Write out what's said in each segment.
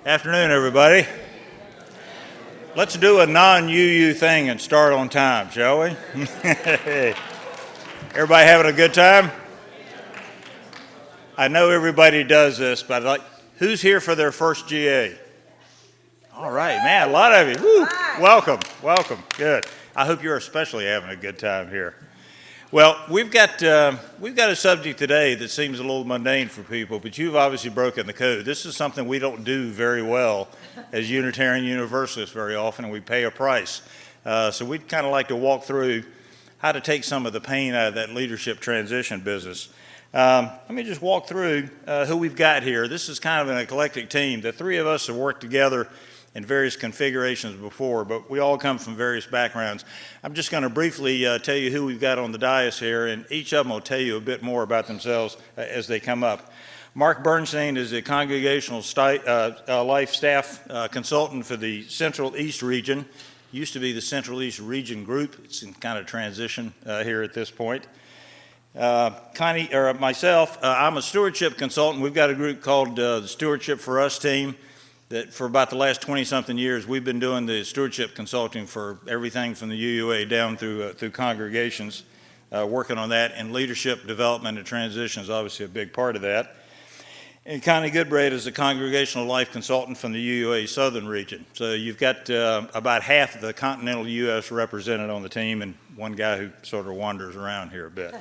Afternoon, everybody. Let's do a non-UU thing and start on time, shall we? Everybody having a good time? I know everybody does this, but who's here for their first GA? All right, man, a lot of you. Woo. Welcome, welcome, good. I hope you're especially having a good time here. Well, we've got a subject today that seems a little mundane for people, but you've obviously broken the code. This is something we don't do very well as Unitarian Universalists very often, and we pay a price. So we'd kind of like to walk through how to take some of the pain out of that leadership transition business. Let me just walk through who we've got here. This is kind of an eclectic team. The three of us have worked together in various configurations before, but we all come from various backgrounds. I'm just going to briefly tell you who we've got on the dais here, and each of them will tell you a bit more about themselves as they come up. Mark Bernstein is a Congregational Life Staff Consultant for the Central East Region. Used to be the Central East Region Group. It's in kind of transition here at this point. Connie, or myself, I'm a stewardship consultant. We've got a group called the Stewardship for Us team that for about the last 20-something years, we've been doing the stewardship consulting for everything from the UUA down through congregations, working on that, and leadership development and transition is obviously a big part of that. And Connie Goodbread is a congregational life consultant from the UUA Southern region. So you've got about half of the continental U.S. represented on the team and one guy who sort of wanders around here a bit.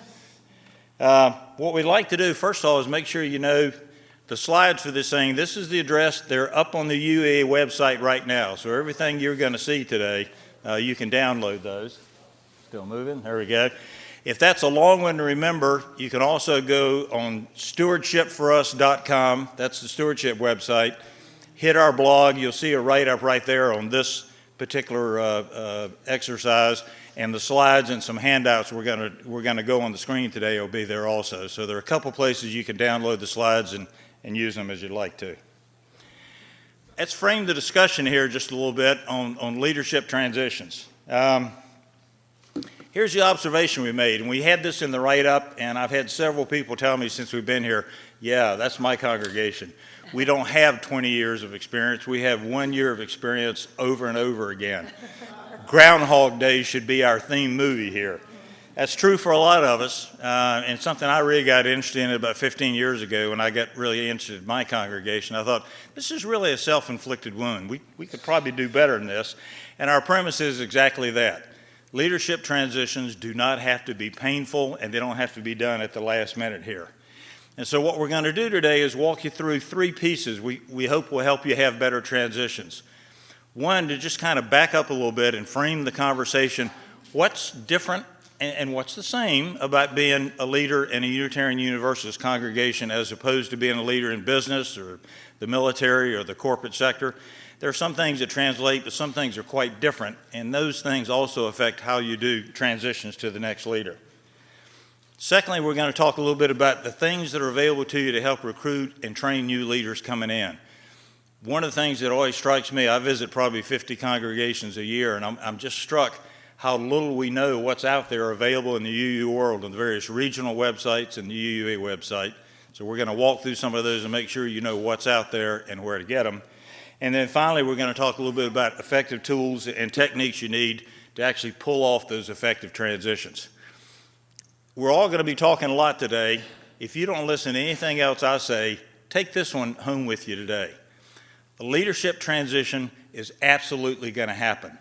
What we'd like to do, first of all, is make sure you know the slides for this thing. This is the address. They're up on the UUA website right now. So everything you're going to see today, you can download those. Still moving? There we go. If that's a long one to remember, you can also go on stewardshipforus.com. That's the stewardship website. Hit our blog. You'll see a write-up right there on this particular exercise. And the slides and some handouts we're going to go on the screen today will be there also. So there are a couple places you can download the slides and use them as you'd like to. Let's frame the discussion here just a little bit on leadership transitions. Here's the observation we made, and we had this in the write-up, and I've had several people tell me since we've been here, yeah, that's my congregation. We don't have 20 years of experience. We have 1 year of experience over and over again. Groundhog Day should be our theme movie here. That's true for a lot of us, and something I really got interested in about 15 years ago when I got really interested in my congregation. I thought, this is really a self-inflicted wound. We could probably do better than this, and our premise is exactly that. Leadership transitions do not have to be painful, and they don't have to be done at the last minute here. And so what we're going to do today is walk you through three pieces we hope will help you have better transitions. One, to just kind of back up a little bit and frame the conversation, what's different and what's the same about being a leader in a Unitarian Universalist congregation as opposed to being a leader in business or the military or the corporate sector. There are some things that translate, but some things are quite different, and those things also affect how you do transitions to the next leader. Secondly, we're going to talk a little bit about the things that are available to you to help recruit and train new leaders coming in. One of the things that always strikes me, I visit probably 50 congregations a year, and I'm just struck how little we know what's out there available in the UU world on the various regional websites and the UUA website. So we're going to walk through some of those and make sure you know what's out there and where to get them. And then finally, we're going to talk a little bit about effective tools and techniques you need to actually pull off those effective transitions. We're all going to be talking a lot today. If you don't listen to anything else I say, take this one home with you today. The leadership transition is absolutely going to happen.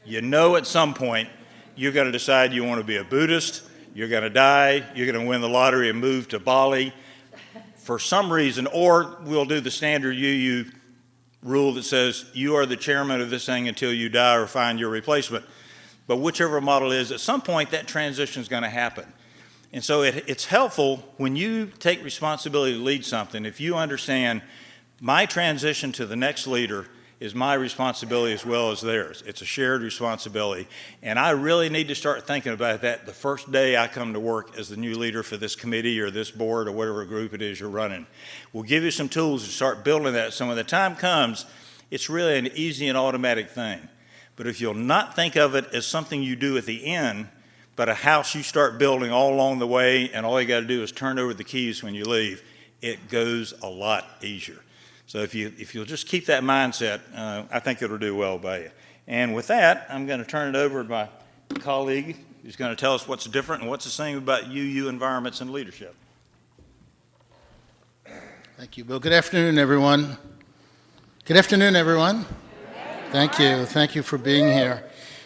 You know at some point you're going to decide you want to be a Buddhist, you're going to die, you're going to win the lottery and move to Bali for some reason, or we'll do the standard UU rule that says you are the chairman of this thing until you die or find your replacement. But whichever model is, at some point that transition is going to happen. And so it's helpful when you take responsibility to lead something, if you understand my transition to the next leader is my responsibility as well as theirs. It's a shared responsibility. And I really need to start thinking about that the first day I come to work as the new leader for this committee or this board or whatever group it is you're running. We'll give you some tools to start building that. So when the time comes, it's really an easy and automatic thing. But if you'll not think of it as something you do at the end, but a house you start building all along the way and all you got to do is turn over the keys when you leave, it goes a lot easier. So if you'll just keep that mindset, I think it'll do well by you. And with that, I'm going to turn it over to my colleague who's going to tell us what's different and what's the same about UU environments and leadership. Thank you, Bill. Good afternoon, everyone. Good afternoon, everyone. Thank you. Thank you for being here.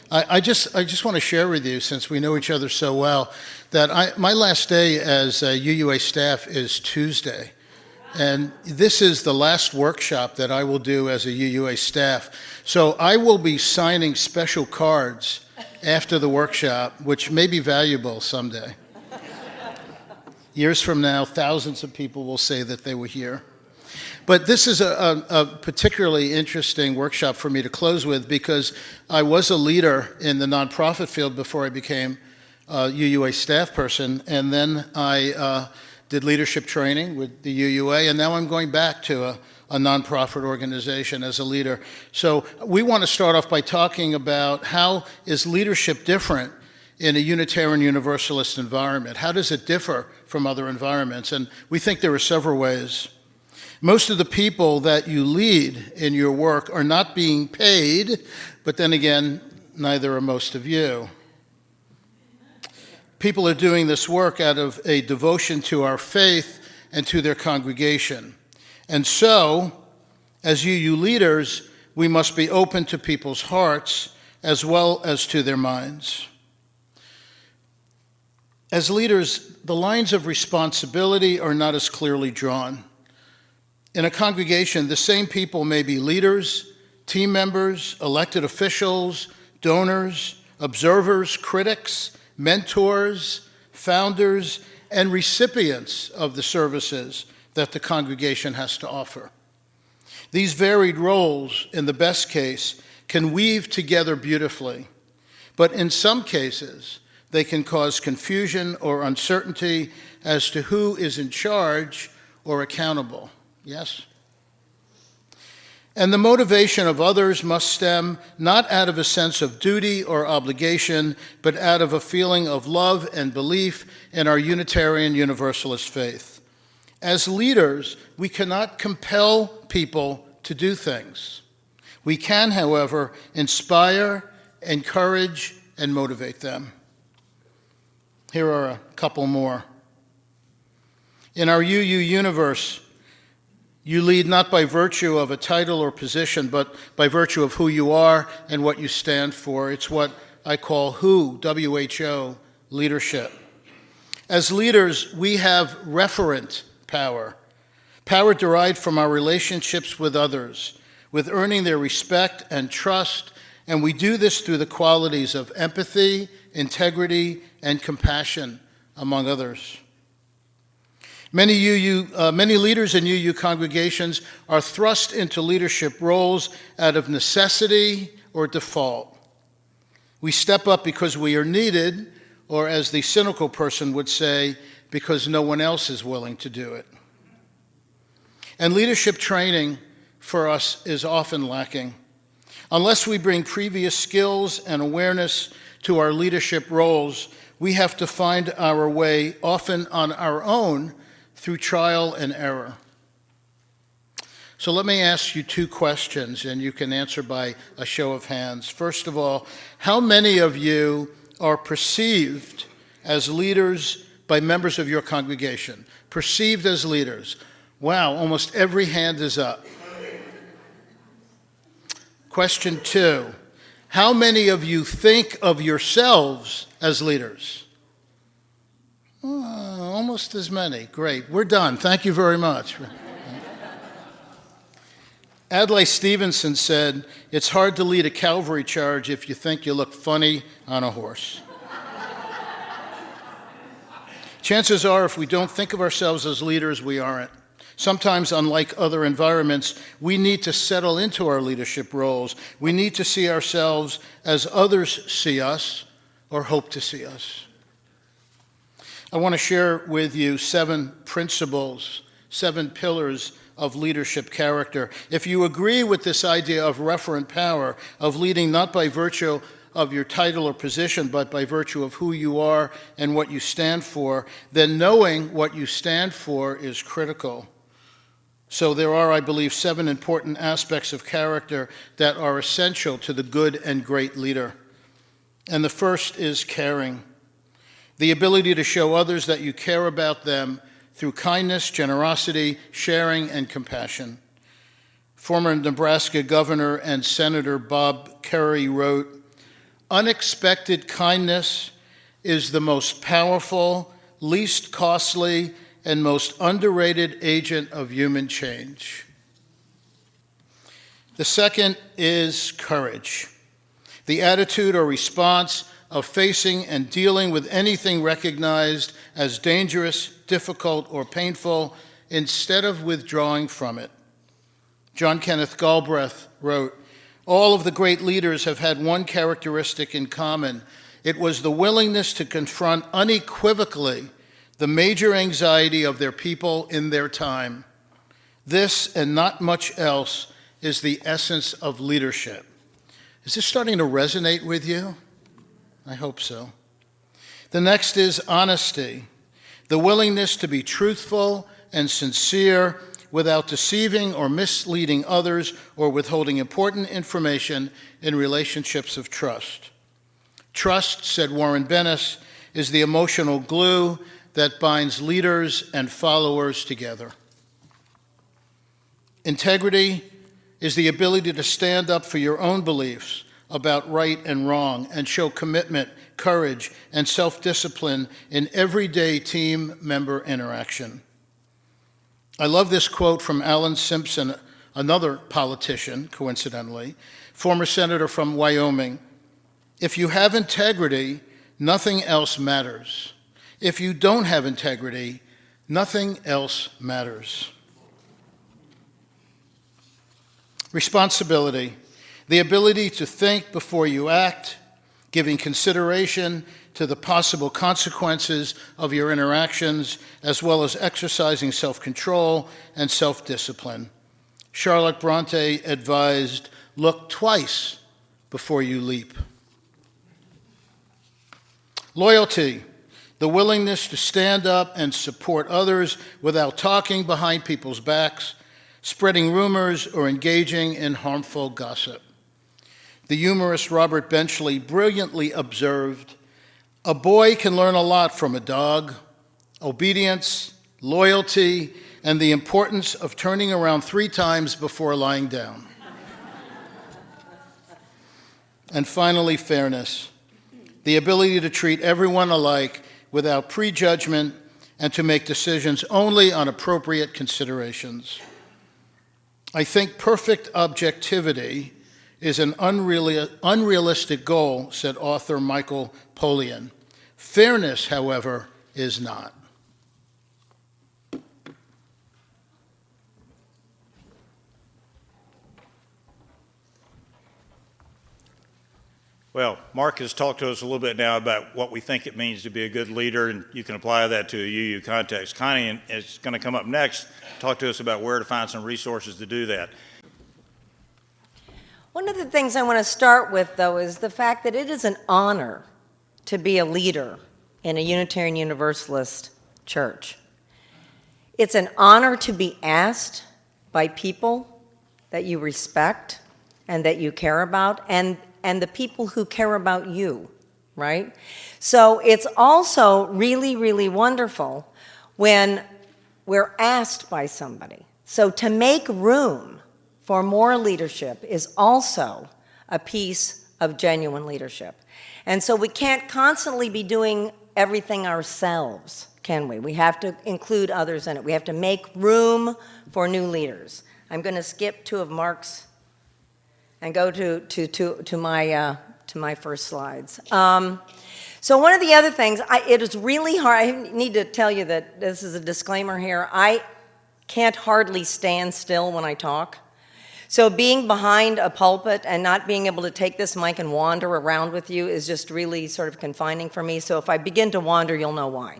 I just want to share with you, since we know each other so well, that my last day as UUA staff is Tuesday. And this is the last workshop that I will do as a UUA staff. So I will be signing special cards after the workshop, which may be valuable someday. Years from now, thousands of people will say that they were here. But this is a particularly interesting workshop for me to close with, because I was a leader in the nonprofit field before I became a UUA staff person, and then I did leadership training with the UUA, and now I'm going back to a nonprofit organization as a leader. So we want to start off by talking about how is leadership different in a Unitarian Universalist environment? How does it differ from other environments? And we think there are several ways. Most of the people that you lead in your work are not being paid, but then again, neither are most of you. People are doing this work out of a devotion to our faith and to their congregation. And so, as UU leaders, we must be open to people's hearts as well as to their minds. As leaders, the lines of responsibility are not as clearly drawn. In a congregation, the same people may be leaders, team members, elected officials, donors, observers, critics, mentors, founders, and recipients of the services that the congregation has to offer. These varied roles, in the best case, can weave together beautifully, but in some cases, they can cause confusion or uncertainty as to who is in charge or accountable. Yes? And the motivation of others must stem not out of a sense of duty or obligation, but out of a feeling of love and belief in our Unitarian Universalist faith. As leaders, we cannot compel people to do things. We can, however, inspire, encourage, and motivate them. Here are a couple more. In our UU universe, you lead not by virtue of a title or position, but by virtue of who you are and what you stand for. It's what I call WHO, leadership. As leaders, we have referent power, power derived from our relationships with others, with earning their respect and trust, and we do this through the qualities of empathy, integrity, and compassion, among others. Many leaders in UU congregations are thrust into leadership roles out of necessity or default. We step up because we are needed, or as the cynical person would say, because no one else is willing to do it. And leadership training for us is often lacking. Unless we bring previous skills and awareness to our leadership roles, we have to find our way, often on our own, through trial and error. So let me ask you two questions, and you can answer by a show of hands. First of all, how many of you are perceived as leaders by members of your congregation? Perceived as leaders. Wow, almost every hand is up. Question two, how many of you think of yourselves as leaders? Almost as many. Great. We're done. Thank you very much. Adlai Stevenson said, "It's hard to lead a cavalry charge if you think you look funny on a horse." Chances are, if we don't think of ourselves as leaders, we aren't. Sometimes, unlike other environments, we need to settle into our leadership roles. We need to see ourselves as others see us or hope to see us. I want to share with you 7 principles, 7 pillars of leadership character. If you agree with this idea of referent power, of leading not by virtue of your title or position, but by virtue of who you are and what you stand for, then knowing what you stand for is critical. So there are, I believe, 7 important aspects of character that are essential to the good and great leader. And the first is caring. The ability to show others that you care about them through kindness, generosity, sharing, and compassion. Former Nebraska Governor and Senator Bob Kerrey wrote, "Unexpected kindness is the most powerful, least costly, and most underrated agent of human change." The second is courage, the attitude or response of facing and dealing with anything recognized as dangerous, difficult, or painful instead of withdrawing from it. John Kenneth Galbraith wrote, "All of the great leaders have had one characteristic in common. It was the willingness to confront unequivocally the major anxiety of their people in their time. This, and not much else, is the essence of leadership." Is this starting to resonate with you? I hope so. The next is honesty, the willingness to be truthful and sincere without deceiving or misleading others or withholding important information in relationships of trust. Trust, said Warren Bennis, is the emotional glue that binds leaders and followers together. Integrity is the ability to stand up for your own beliefs about right and wrong and show commitment, courage, and self-discipline in everyday team member interaction. I love this quote from Alan Simpson, another politician, coincidentally, former senator from Wyoming. "If you have integrity, nothing else matters. If you don't have integrity, nothing else matters." Responsibility, the ability to think before you act, giving consideration to the possible consequences of your interactions, as well as exercising self-control and self-discipline. Charlotte Bronte advised, "Look twice before you leap." Loyalty, the willingness to stand up and support others without talking behind people's backs, spreading rumors, or engaging in harmful gossip. The humorist Robert Benchley brilliantly observed, "A boy can learn a lot from a dog: obedience, loyalty, and the importance of turning around 3 times before lying down." And finally, fairness, the ability to treat everyone alike without prejudgment and to make decisions only on appropriate considerations. I think perfect objectivity is an unrealistic goal, said author Michael Pollan. Fairness, however, is not. Well, Mark has talked to us a little bit now about what we think it means to be a good leader, and you can apply that to a UU context. Connie is going to come up next, talk to us about where to find some resources to do that. One of the things I want to start with, though, is the fact that it is an honor to be a leader in a Unitarian Universalist church. It's an honor to be asked by people that you respect and that you care about, and the people who care about you, right? So it's also really, really wonderful when we're asked by somebody. So to make room for more leadership is also a piece of genuine leadership. And so we can't constantly be doing everything ourselves, can we? We have to include others in it. We have to make room for new leaders. I'm going to skip 2 of Mark's and go to my first slides. So one of the other things, it is really hard. I need to tell you that this is a disclaimer here. I can't hardly stand still when I talk. So being behind a pulpit and not being able to take this mic and wander around with you is just really sort of confining for me. So if I begin to wander, you'll know why.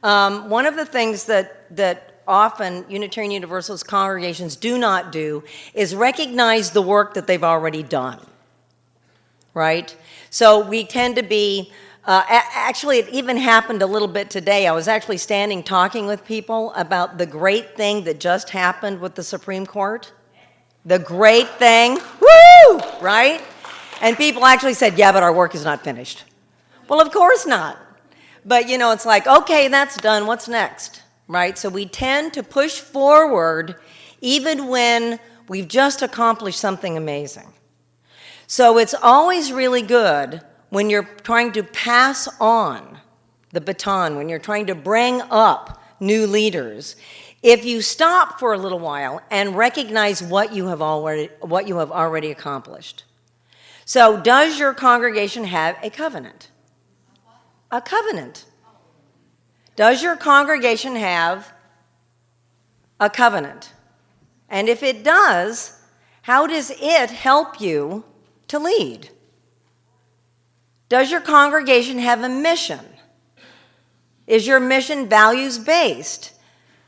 One of the things that often Unitarian Universalist congregations do not do is recognize the work that they've already done, right? So we tend to be Actually, it even happened a little bit today. I was actually standing talking with people about the great thing that just happened with the Supreme Court. The great thing, woo, right? And people actually said, yeah, but our work is not finished. Well, of course not. But, you know, it's like, okay, that's done. What's next, right? So we tend to push forward even when we've just accomplished something amazing. So it's always really good when you're trying to pass on the baton, when you're trying to bring up new leaders, if you stop for a little while and recognize what you have already accomplished. So does your congregation have a covenant? A covenant. Does your congregation have a covenant? And if it does, how does it help you to lead? Does your congregation have a mission? Is your mission values-based?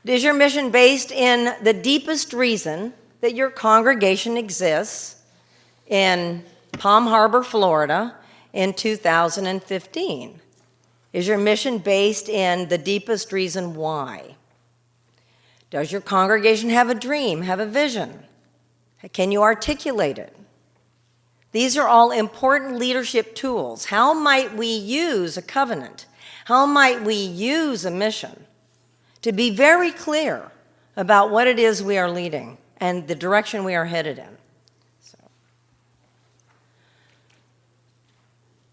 Is your mission based in the deepest reason that your congregation exists in Palm Harbor, Florida in 2015? Is your mission based in the deepest reason why? Does your congregation have a dream, have a vision? Can you articulate it? These are all important leadership tools. How might we use a covenant? How might we use a mission to be very clear about what it is we are leading and the direction we are headed in?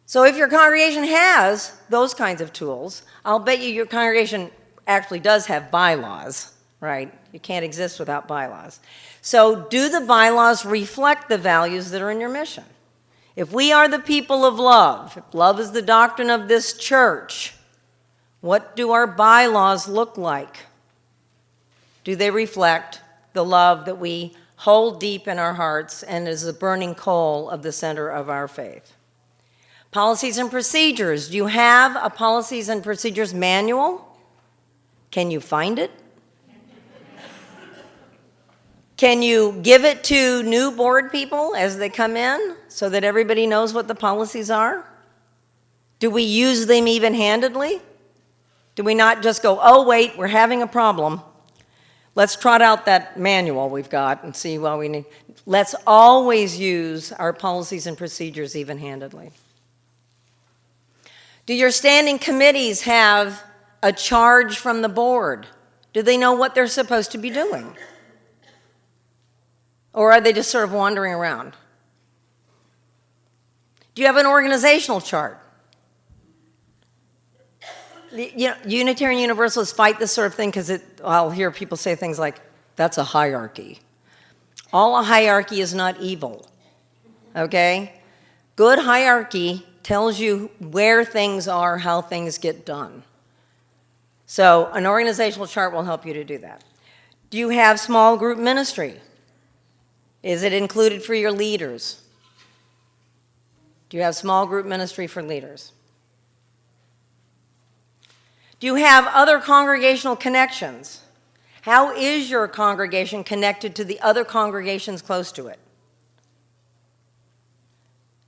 So if your congregation has those kinds of tools, I'll bet you your congregation actually does have bylaws, right? You can't exist without bylaws. So do the bylaws reflect the values that are in your mission? If we are the people of love, if love is the doctrine of this church, what do our bylaws look like? Do they reflect the love that we hold deep in our hearts and is the burning coal of the center of our faith? Policies and procedures. Do you have a policies and procedures manual? Can you find it? Can you give it to new board people as they come in so that everybody knows what the policies are? Do we use them even-handedly? Do we not just go, oh, wait, we're having a problem. Let's trot out that manual we've got and see what we need. Let's always use our policies and procedures even-handedly. Do your standing committees have a charge from the board? Do they know what they're supposed to be doing? Or are they just sort of wandering around? Do you have an organizational chart? Unitarian Universalists fight this sort of thing because I'll hear people say things like, that's a hierarchy. All a hierarchy is not evil, okay? Good hierarchy tells you where things are, how things get done. So an organizational chart will help you to do that. Do you have small group ministry? Is it included for your leaders? Do you have small group ministry for leaders? Do you have other congregational connections? How is your congregation connected to the other congregations close to it?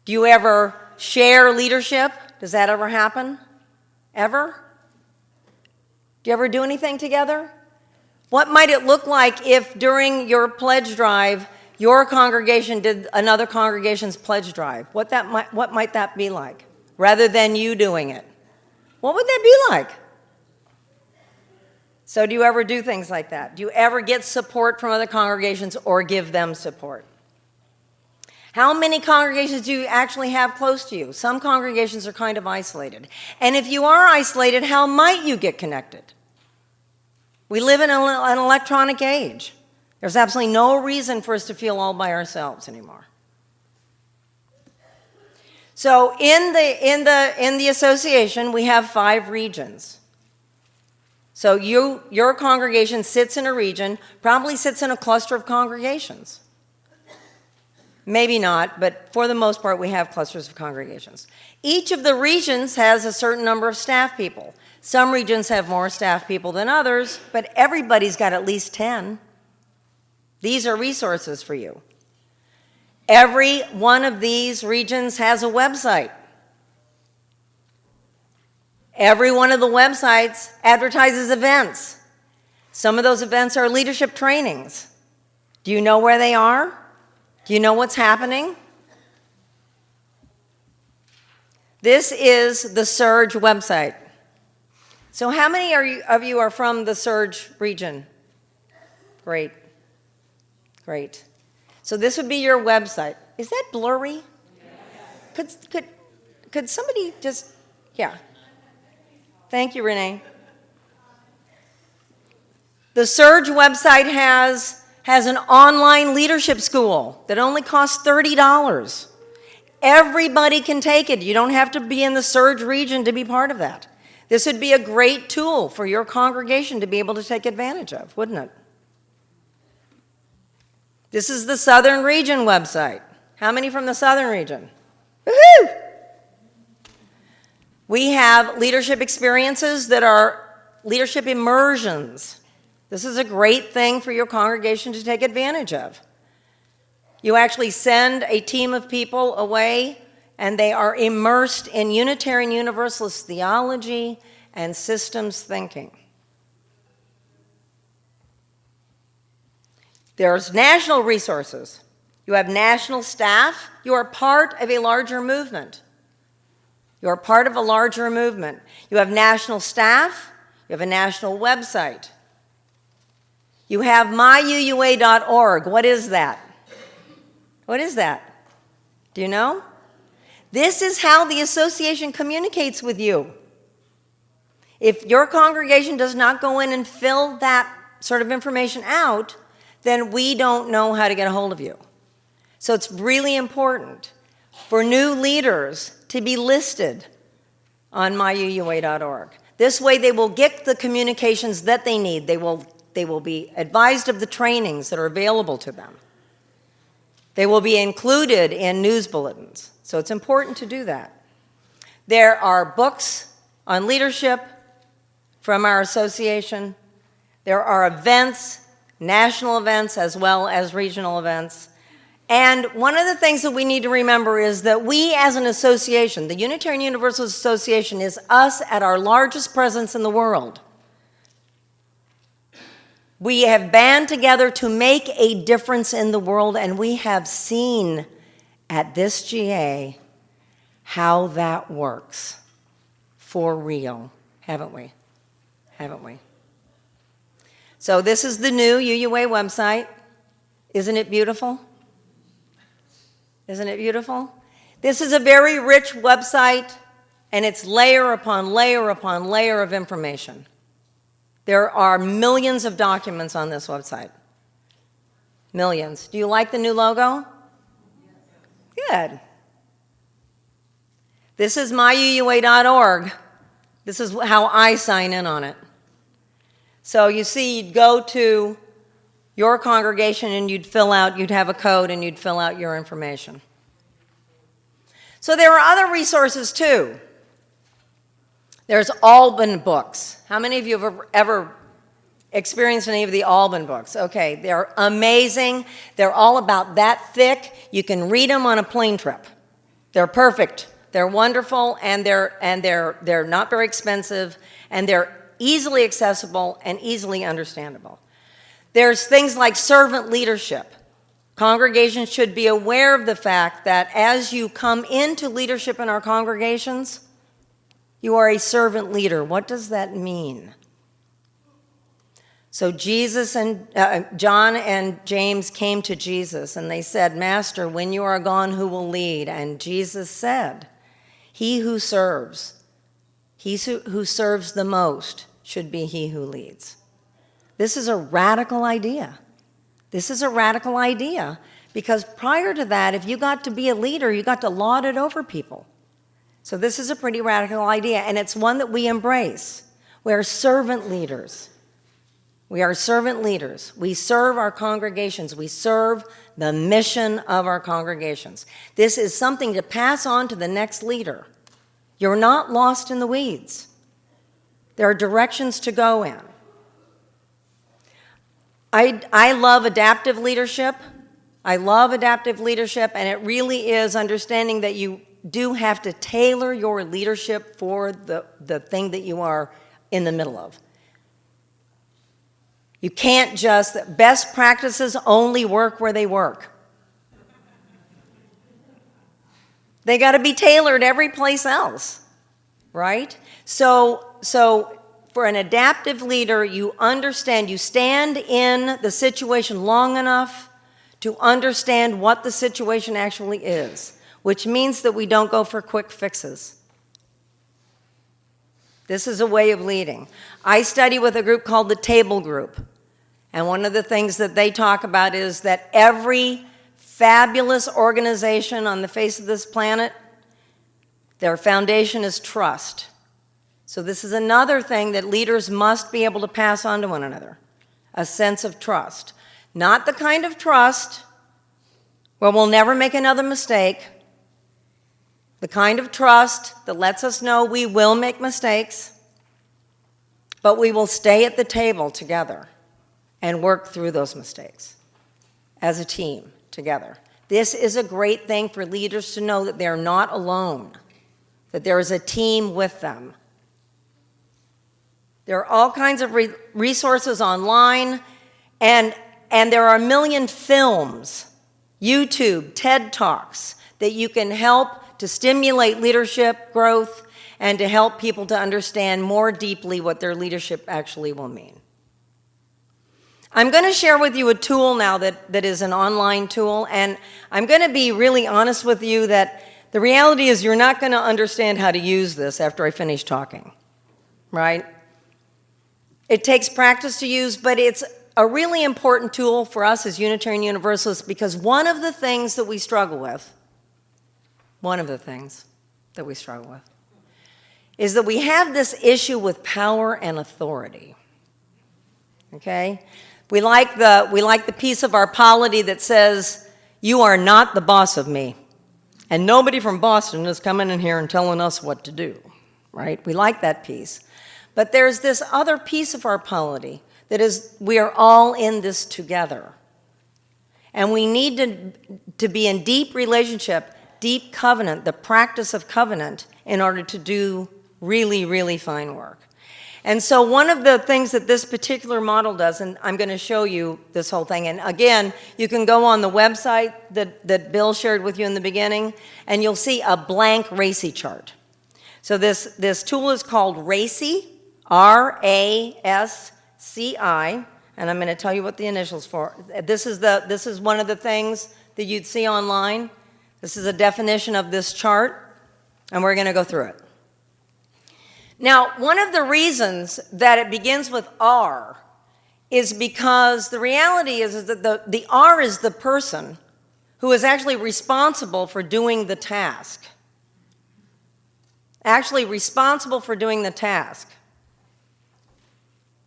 Do you ever share leadership? Does that ever happen? Ever? Do you ever do anything together? What might it look like if during your pledge drive, your congregation did another congregation's pledge drive? What might that be like, rather than you doing it? What would that be like? So do you ever do things like that? Do you ever get support from other congregations or give them support? How many congregations do you actually have close to you? Some congregations are kind of isolated. And if you are isolated, how might you get connected? We live in an electronic age. There's absolutely no reason for us to feel all by ourselves anymore. So in the association, we have 5 regions. So your congregation sits in a region, probably sits in a cluster of congregations. Maybe not, but for the most part, we have clusters of congregations. Each of the regions has a certain number of staff people. Some regions have more staff people than others, but everybody's got at least 10. These are resources for you. Every one of these regions has a website. Every one of the websites advertises events. Some of those events are leadership trainings. Do you know where they are? Do you know what's happening? This is the Surge website. So how many of you are from the Surge region? Great. Great. So this would be your website. Is that blurry? Yes. Could somebody just, yeah. Thank you, Renee. The Surge website has an online leadership school that only costs $30. Everybody can take it. You don't have to be in the Surge region to be part of that. This would be a great tool for your congregation to be able to take advantage of, wouldn't it? This is the Southern Region website. How many from the Southern Region? Woohoo! We have leadership experiences that are leadership immersions. This is a great thing for your congregation to take advantage of. You actually send a team of people away, and they are immersed in Unitarian Universalist theology and systems thinking. There's national resources. You have national staff. You are part of a larger movement. You are part of a larger movement. You have national staff. You have a national website. You have myuua.org. What is that? What is that? Do you know? This is how the association communicates with you. If your congregation does not go in and fill that sort of information out, then we don't know how to get a hold of you. So it's really important for new leaders to be listed on myuua.org. This way they will get the communications that they need. They will be advised of the trainings that are available to them. They will be included in news bulletins. So it's important to do that. There are books on leadership from our association. There are events, national events as well as regional events. And one of the things that we need to remember is that we as an association, the Unitarian Universalist Association, is us at our largest presence in the world. We have band together to make a difference in the world, and we have seen at this GA how that works for real, haven't we? Haven't we? So this is the new UUA website. Isn't it beautiful? Isn't it beautiful? This is a very rich website, and it's layer upon layer upon layer of information. There are millions of documents on this website. Millions. Do you like the new logo? Good. This is myuua.org. This is how I sign in on it. So you see, you'd go to your congregation and you'd have a code and you'd fill out your information. So there are other resources too. There's Alban books. How many of you have ever experienced any of the Alban books? Okay, they're amazing. They're all about that thick. You can read them on a plane trip. They're perfect. They're wonderful, and they're not very expensive, and they're easily accessible and easily understandable. There's things like servant leadership. Congregations should be aware of the fact that as you come into leadership in our congregations, you are a servant leader. What does that mean? So Jesus and John and James came to Jesus and they said, "Master, when you are gone, who will lead?" And Jesus said, "He who serves the most should be he who leads." This is a radical idea. This is a radical idea because prior to that, if you got to be a leader, you got to lord it over people. So this is a pretty radical idea, and it's one that we embrace. We are servant leaders. We are servant leaders. We serve our congregations. We serve the mission of our congregations. This is something to pass on to the next leader. You're not lost in the weeds. There are directions to go in. I love adaptive leadership. I love adaptive leadership, and it really is understanding that you do have to tailor your leadership for the thing that you are in the middle of. You can't just, best practices only work where they work. They got to be tailored every place else, right? So for an adaptive leader, you understand, you stand in the situation long enough to understand what the situation actually is, which means that we don't go for quick fixes. This is a way of leading. I study with a group called the Table Group, and one of the things that they talk about is that every fabulous organization on the face of this planet, their foundation is trust. So this is another thing that leaders must be able to pass on to one another, a sense of trust. Not the kind of trust where we'll never make another mistake, the kind of trust that lets us know we will make mistakes, but we will stay at the table together and work through those mistakes as a team together. This is a great thing for leaders to know, that they're not alone, that there is a team with them. There are all kinds of resources online, and there are a million films, YouTube, TED Talks, that you can help to stimulate leadership growth and to help people to understand more deeply what their leadership actually will mean. I'm going to share with you a tool now that is an online tool, and I'm going to be really honest with you that the reality is you're not going to understand how to use this after I finish talking, right? It takes practice to use, but it's a really important tool for us as Unitarian Universalists, because one of the things that we struggle with is that we have this issue with power and authority, okay? We like the piece of our polity that says, you are not the boss of me, and nobody from Boston is coming in here and telling us what to do, right? We like that piece. But there's this other piece of our polity that is, we are all in this together. And we need to be in deep relationship, deep covenant, the practice of covenant, in order to do really, really fine work. And so one of the things that this particular model does, and I'm going to show you this whole thing, and again, you can go on the website that Bill shared with you in the beginning, and you'll see a blank RASCI chart. So this tool is called RASCI, RASCI, and I'm going to tell you what the initials for. This is one of the things that you'd see online. This is a definition of this chart, and we're going to go through it. Now, one of the reasons that it begins with R is because the reality is that the R is the person who is actually responsible for doing the task. Actually responsible for doing the task.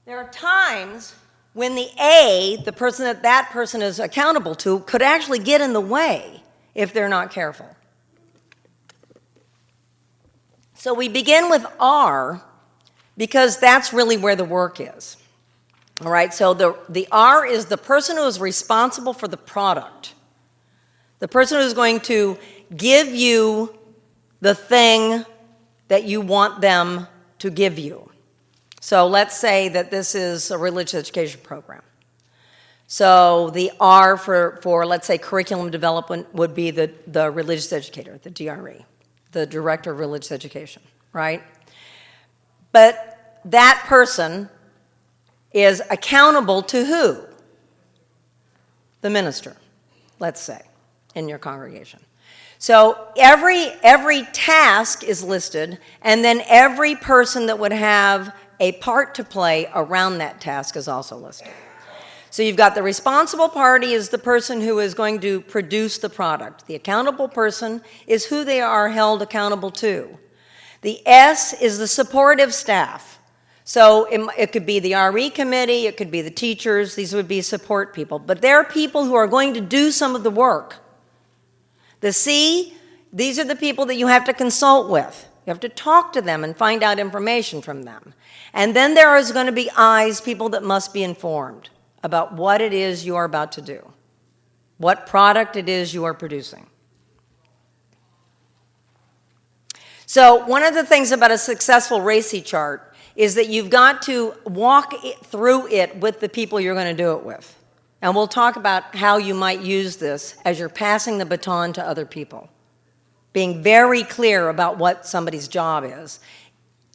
There are times when the A, the person that person is accountable to, could actually get in the way if they're not careful. So we begin with R because that's really where the work is. All right, so the R is the person who is responsible for the product. The person who's going to give you the thing that you want them to give you. So let's say that this is a religious education program. So the R for let's say, curriculum development would be the religious educator, the DRE, the Director of Religious Education, right? But that person is accountable to who? The minister, let's say, in your congregation. So every task is listed, and then every person that would have a part to play around that task is also listed. So you've got the responsible party is the person who is going to produce the product. The accountable person is who they are held accountable to. The S is the supportive staff. So it could be the RE committee, it could be the teachers, these would be support people. But they're people who are going to do some of the work. The C, these are the people that you have to consult with. You have to talk to them and find out information from them. And then there is going to be I's, people that must be informed about what it is you are about to do, what product it is you are producing. So one of the things about a successful RACI chart is that you've got to walk through it with the people you're going to do it with. And we'll talk about how you might use this as you're passing the baton to other people. Being very clear about what somebody's job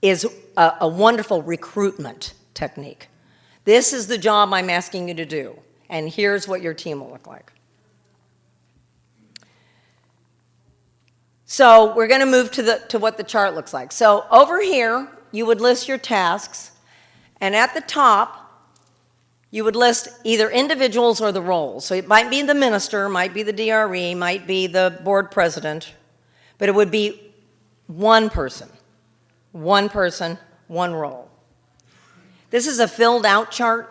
is a wonderful recruitment technique. This is the job I'm asking you to do, and here's what your team will look like. So we're going to move to what the chart looks like. So over here, you would list your tasks, and at the top, you would list either individuals or the roles. So it might be the minister, might be the DRE, might be the board president, but it would be one person, one role. This is a filled out chart.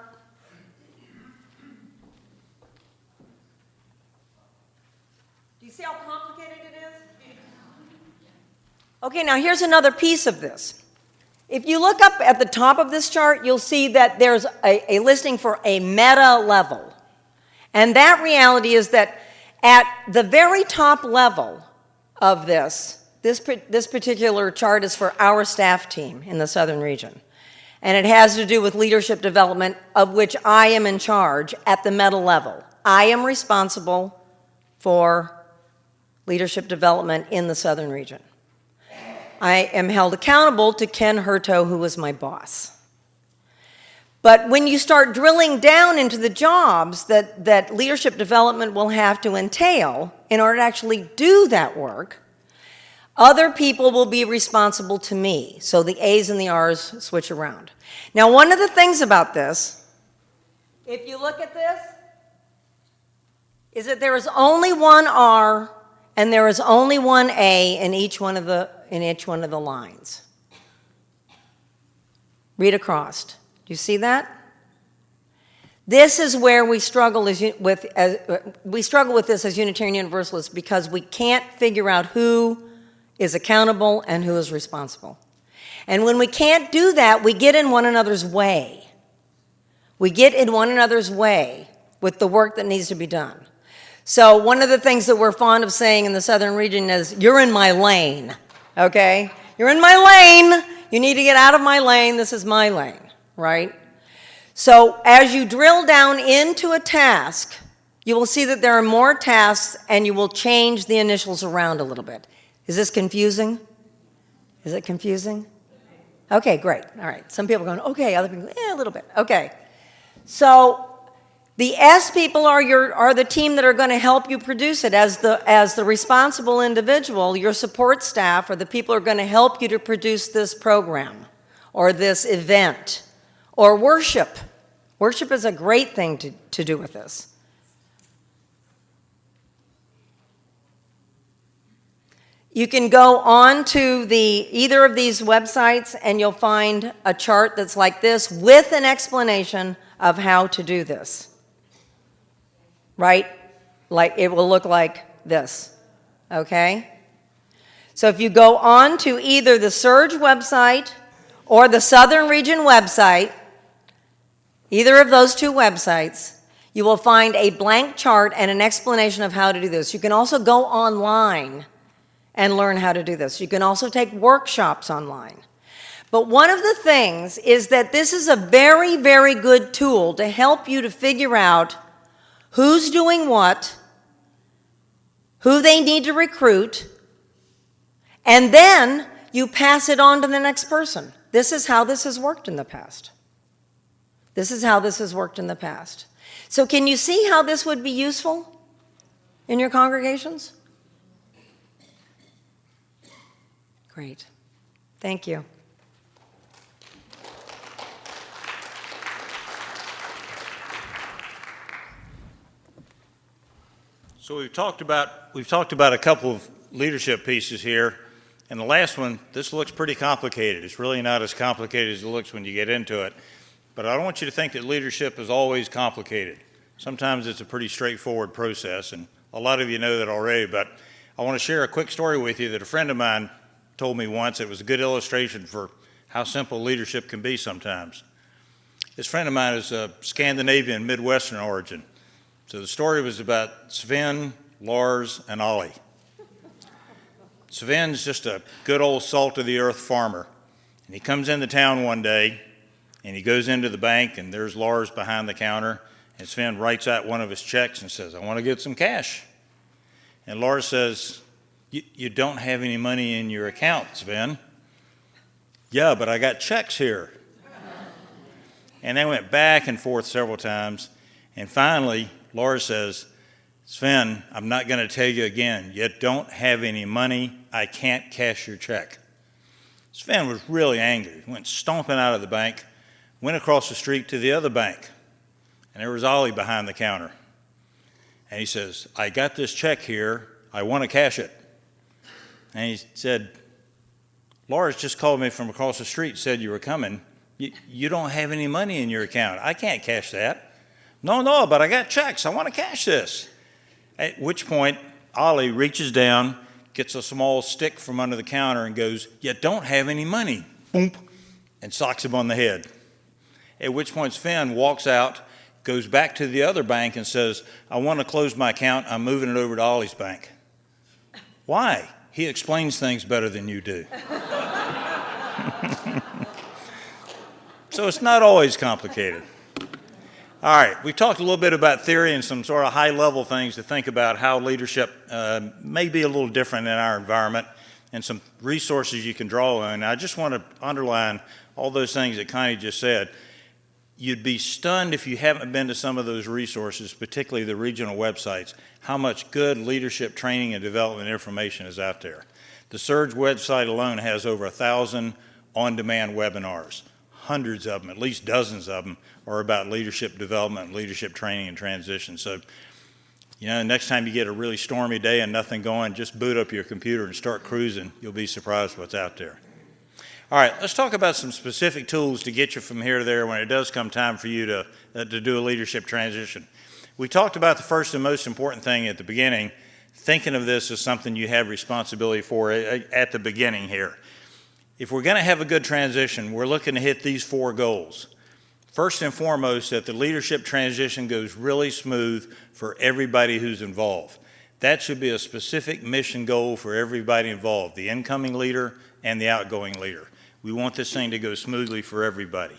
Do you see how complicated it is? Okay, now here's another piece of this. If you look up at the top of this chart, you'll see that there's a listing for a meta level. And that reality is that at the very top level of this particular chart is for our staff team in the Southern region. And it has to do with leadership development, of which I am in charge at the meta level. I am responsible for leadership development in the Southern region. I am held accountable to Ken Hurto, who was my boss. But when you start drilling down into the jobs that leadership development will have to entail in order to actually do that work, other people will be responsible to me. So the A's and the R's switch around. Now, one of the things about this, if you look at this, is that there is only one R and there is only one A in each one of the lines. Read across. Do you see that? This is where we struggle with this as Unitarian Universalists, because we can't figure out who is accountable and who is responsible. And when we can't do that, we get in one another's way. We get in one another's way with the work that needs to be done. So one of the things that we're fond of saying in the Southern region is, you're in my lane, okay? You're in my lane. You need to get out of my lane. This is my lane, right? So as you drill down into a task, you will see that there are more tasks, and you will change the initials around a little bit. Is this confusing? Is it confusing? Okay, great. All right. Some people are going, okay. Other people, a little bit. Okay. So the S people are the team that are going to help you produce it. As the responsible individual, your support staff are the people who are going to help you to produce this program or this event or worship. Worship is a great thing to do with this. You can go on to either of these websites and you'll find a chart that's like this with an explanation of how to do this. Right? Like it will look like this. Okay? So if you go on to either the Surge website or the Southern Region website, either of those two websites, you will find a blank chart and an explanation of how to do this. You can also go online and learn how to do this. You can also take workshops online. But one of the things is that this is a very, very good tool to help you to figure out who's doing what, who they need to recruit, and then you pass it on to the next person. This is how this has worked in the past. This is how this has worked in the past. So can you see how this would be useful in your congregations? Great. Thank you. So we've talked about a couple of leadership pieces here, and the last one, this looks pretty complicated. It's really not as complicated as it looks when you get into it. But I don't want you to think that leadership is always complicated. Sometimes it's a pretty straightforward process, and a lot of you know that already, but I want to share a quick story with you that a friend of mine told me once. It was a good illustration for how simple leadership can be sometimes. This friend of mine is Scandinavian, Midwestern origin. So the story was about Sven, Lars, and Ollie. Sven's just a good old salt-of-the-earth farmer. And he comes into town one day, and he goes into the bank, and there's Lars behind the counter, and Sven writes out one of his checks and says, "I want to get some cash." And Lars says, "You don't have any money in your account, Sven." "Yeah, but I got checks here." And they went back and forth several times, and finally, Lars says, "Sven, I'm not going to tell you again. You don't have any money. I can't cash your check." Sven was really angry. He went stomping out of the bank, went across the street to the other bank, and there was Ollie behind the counter. And he says, "I got this check here. I want to cash it." And he said, "Lars just called me from across the street, said you were coming. You don't have any money in your account. I can't cash that." No, but I got checks. I want to cash this." At which point, Ollie reaches down, gets a small stick from under the counter and goes, "You don't have any money." Boom, and socks him on the head. At which point, Sven walks out, goes back to the other bank and says, "I want to close my account. I'm moving it over to Ollie's bank." Why? He explains things better than you do. So it's not always complicated. All right, we talked a little bit about theory and some sort of high-level things to think about how leadership may be a little different in our environment and some resources you can draw on. I just want to underline all those things that Connie just said. You'd be stunned if you haven't been to some of those resources, particularly the regional websites, how much good leadership training and development information is out there. The Surge website alone has over 1,000 on-demand webinars. Hundreds of them, at least dozens of them, are about leadership development, leadership training, and transition. So, next time you get a really stormy day and nothing going, just boot up your computer and start cruising. You'll be surprised what's out there. All right, let's talk about some specific tools to get you from here to there when it does come time for you to do a leadership transition. We talked about the first and most important thing at the beginning, thinking of this as something you have responsibility for at the beginning here. If we're going to have a good transition, we're looking to hit these 4 goals. First and foremost, that the leadership transition goes really smooth for everybody who's involved. That should be a specific mission goal for everybody involved, the incoming leader and the outgoing leader. We want this thing to go smoothly for everybody.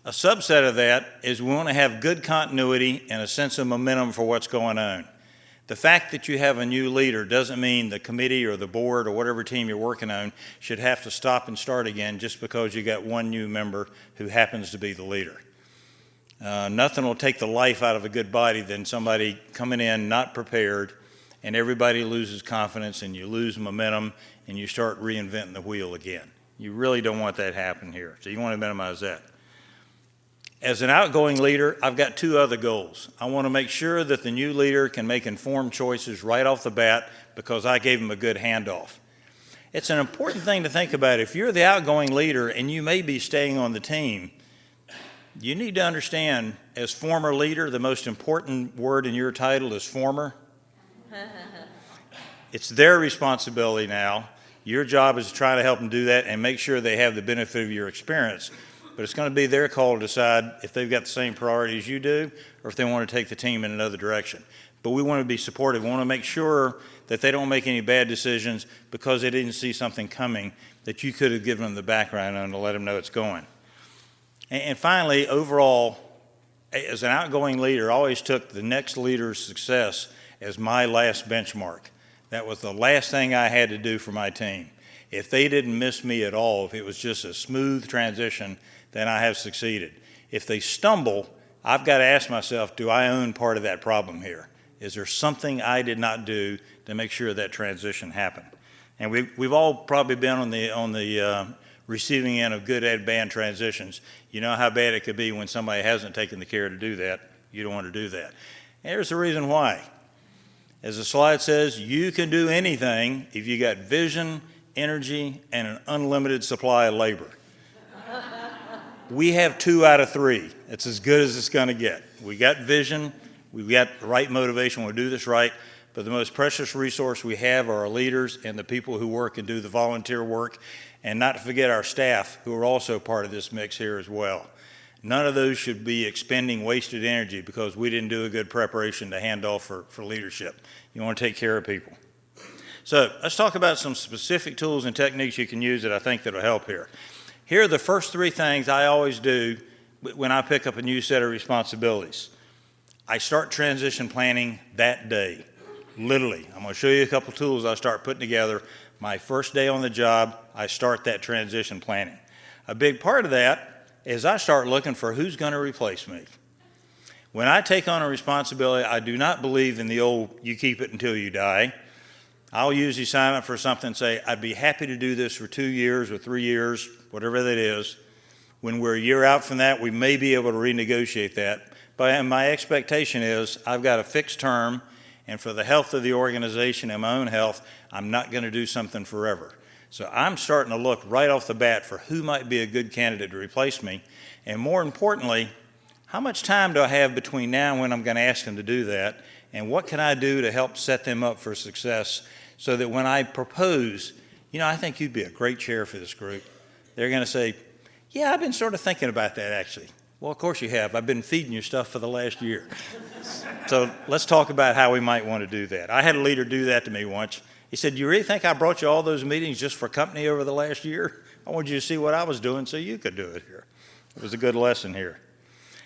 A subset of that is we want to have good continuity and a sense of momentum for what's going on. The fact that you have a new leader doesn't mean the committee or the board or whatever team you're working on should have to stop and start again just because you got one new member who happens to be the leader. Nothing will take the life out of a good body than somebody coming in not prepared and everybody loses confidence and you lose momentum and you start reinventing the wheel again. You really don't want that to happen here, so you want to minimize that. As an outgoing leader, I've got 2 other goals. I want to make sure that the new leader can make informed choices right off the bat because I gave him a good handoff. It's an important thing to think about. If you're the outgoing leader and you may be staying on the team, you need to understand, as former leader, the most important word in your title is former. It's their responsibility now. Your job is to try to help them do that and make sure they have the benefit of your experience. But it's going to be their call to decide if they've got the same priorities you do or if they want to take the team in another direction. But we want to be supportive. We want to make sure that they don't make any bad decisions because they didn't see something coming that you could have given them the background on to let them know it's going. And finally, overall, as an outgoing leader, I always took the next leader's success as my last benchmark. That was the last thing I had to do for my team. If they didn't miss me at all, if it was just a smooth transition, then I have succeeded. If they stumble, I've got to ask myself, do I own part of that problem here? Is there something I did not do to make sure that transition happened? And we've all probably been on the receiving end of good and bad transitions. You know how bad it could be when somebody hasn't taken the care to do that. You don't want to do that. And here's the reason why. As the slide says, you can do anything if you got vision, energy, and an unlimited supply of labor. We have 2 out of 3. It's as good as it's going to get. We got vision, we've got the right motivation, we'll do this right, but the most precious resource we have are our leaders and the people who work and do the volunteer work, and not to forget our staff who are also part of this mix here as well. None of those should be expending wasted energy because we didn't do a good preparation to hand off for leadership. You want to take care of people. So let's talk about some specific tools and techniques you can use that I think that will help here. Here are the first three things I always do when I pick up a new set of responsibilities. I start transition planning that day, literally. I'm going to show you a couple tools I start putting together. My first day on the job, I start that transition planning. A big part of that is I start looking for who's going to replace me. When I take on a responsibility, I do not believe in the old, you keep it until you die. I'll use the assignment for something and say, I'd be happy to do this for 2 years or 3 years, whatever that is. When we're a year out from that, we may be able to renegotiate that. But my expectation is I've got a fixed term, and for the health of the organization and my own health, I'm not going to do something forever. So I'm starting to look right off the bat for who might be a good candidate to replace me. And more importantly, how much time do I have between now and when I'm going to ask them to do that? And what can I do to help set them up for success so that when I propose, I think you'd be a great chair for this group, they're going to say, yeah, I've been sort of thinking about that actually. Well, of course you have. I've been feeding you stuff for the last year. So let's talk about how we might want to do that. I had a leader do that to me once. He said, you really think I brought you all those meetings just for company over the last year? I wanted you to see what I was doing so you could do it here. It was a good lesson here.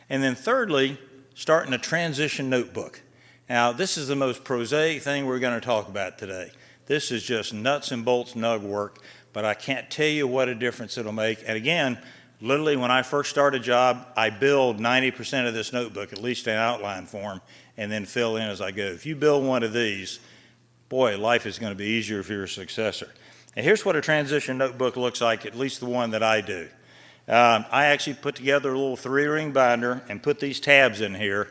And then thirdly, starting a transition notebook. Now, this is the most prosaic thing we're going to talk about today. This is just nuts and bolts nug work, but I can't tell you what a difference it'll make. And again, literally when I first start a job, I build 90% of this notebook, at least in outline form, and then fill in as I go. If you build one of these, boy, life is going to be easier if you're a successor. And here's what a transition notebook looks like, at least the one that I do. I actually put together a little 3-ring binder and put these tabs in here.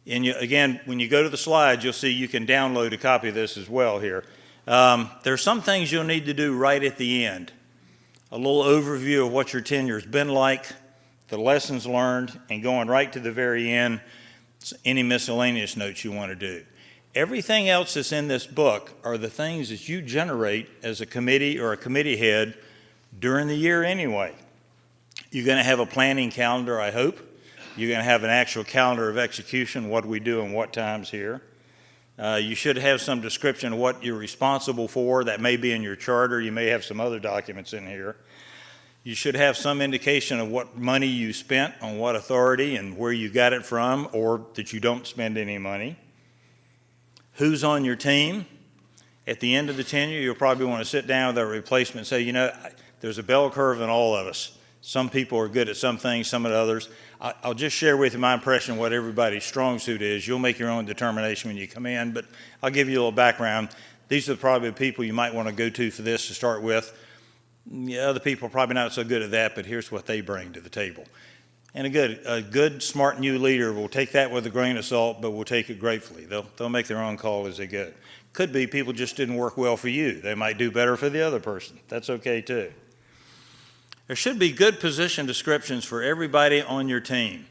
And again, when you go to the slides, you'll see you can download a copy of this as well here. There's some things you'll need to do right at the end. A little overview of what your tenure's been like, the lessons learned, and going right to the very end, any miscellaneous notes you want to do. Everything else that's in this book are the things that you generate as a committee or a committee head during the year anyway. You're going to have a planning calendar, I hope. You're going to have an actual calendar of execution, what we do and what times here. You should have some description of what you're responsible for. That may be in your charter. You may have some other documents in here. You should have some indication of what money you spent on what authority and where you got it from, or that you don't spend any money. Who's on your team? At the end of the tenure, you'll probably want to sit down with a replacement and say, there's a bell curve in all of us. Some people are good at some things, some at others. I'll just share with you my impression of what everybody's strong suit is. You'll make your own determination when you come in, but I'll give you a little background. These are probably the people you might want to go to for this to start with. Other people are probably not so good at that, but here's what they bring to the table. And a good, smart new leader will take that with a grain of salt, but will take it gratefully. They'll make their own call as they go. Could be people just didn't work well for you. They might do better for the other person. That's okay too. There should be good position descriptions for everybody on your team.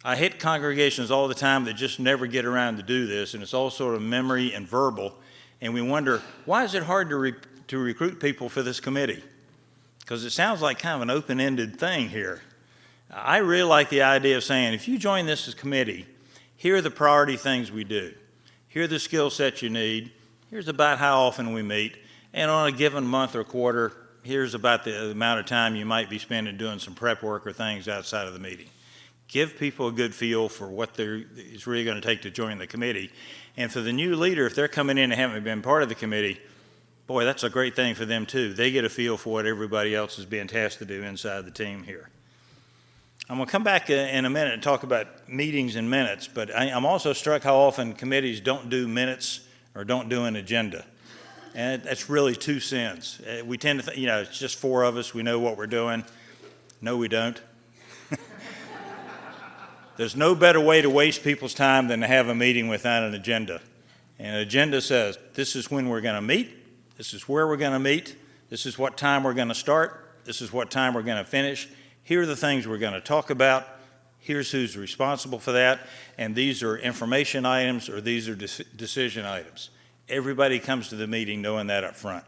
I hit congregations all the time that just never get around to do this, and it's all sort of memory and verbal, and we wonder, why is it hard to recruit people for this committee? Because it sounds like kind of an open-ended thing here. I really like the idea of saying, if you join this as committee, here are the priority things we do. Here are the skill sets you need. Here's about how often we meet. And on a given month or quarter, here's about the amount of time you might be spending doing some prep work or things outside of the meeting. Give people a good feel for what it's really going to take to join the committee. And for the new leader, if they're coming in and haven't been part of the committee, boy, that's a great thing for them too. They get a feel for what everybody else is being tasked to do inside the team here. I'm going to come back in a minute and talk about meetings and minutes, but I'm also struck how often committees don't do minutes or don't do an agenda. And that's really two sins. We tend to think, it's just 4 of us. We know what we're doing. No, we don't. There's no better way to waste people's time than to have a meeting without an agenda. And an agenda says, this is when we're going to meet. This is where we're going to meet. This is what time we're going to start. This is what time we're going to finish. Here are the things we're going to talk about. Here's who's responsible for that. And these are information items or these are decision items. Everybody comes to the meeting knowing that up front.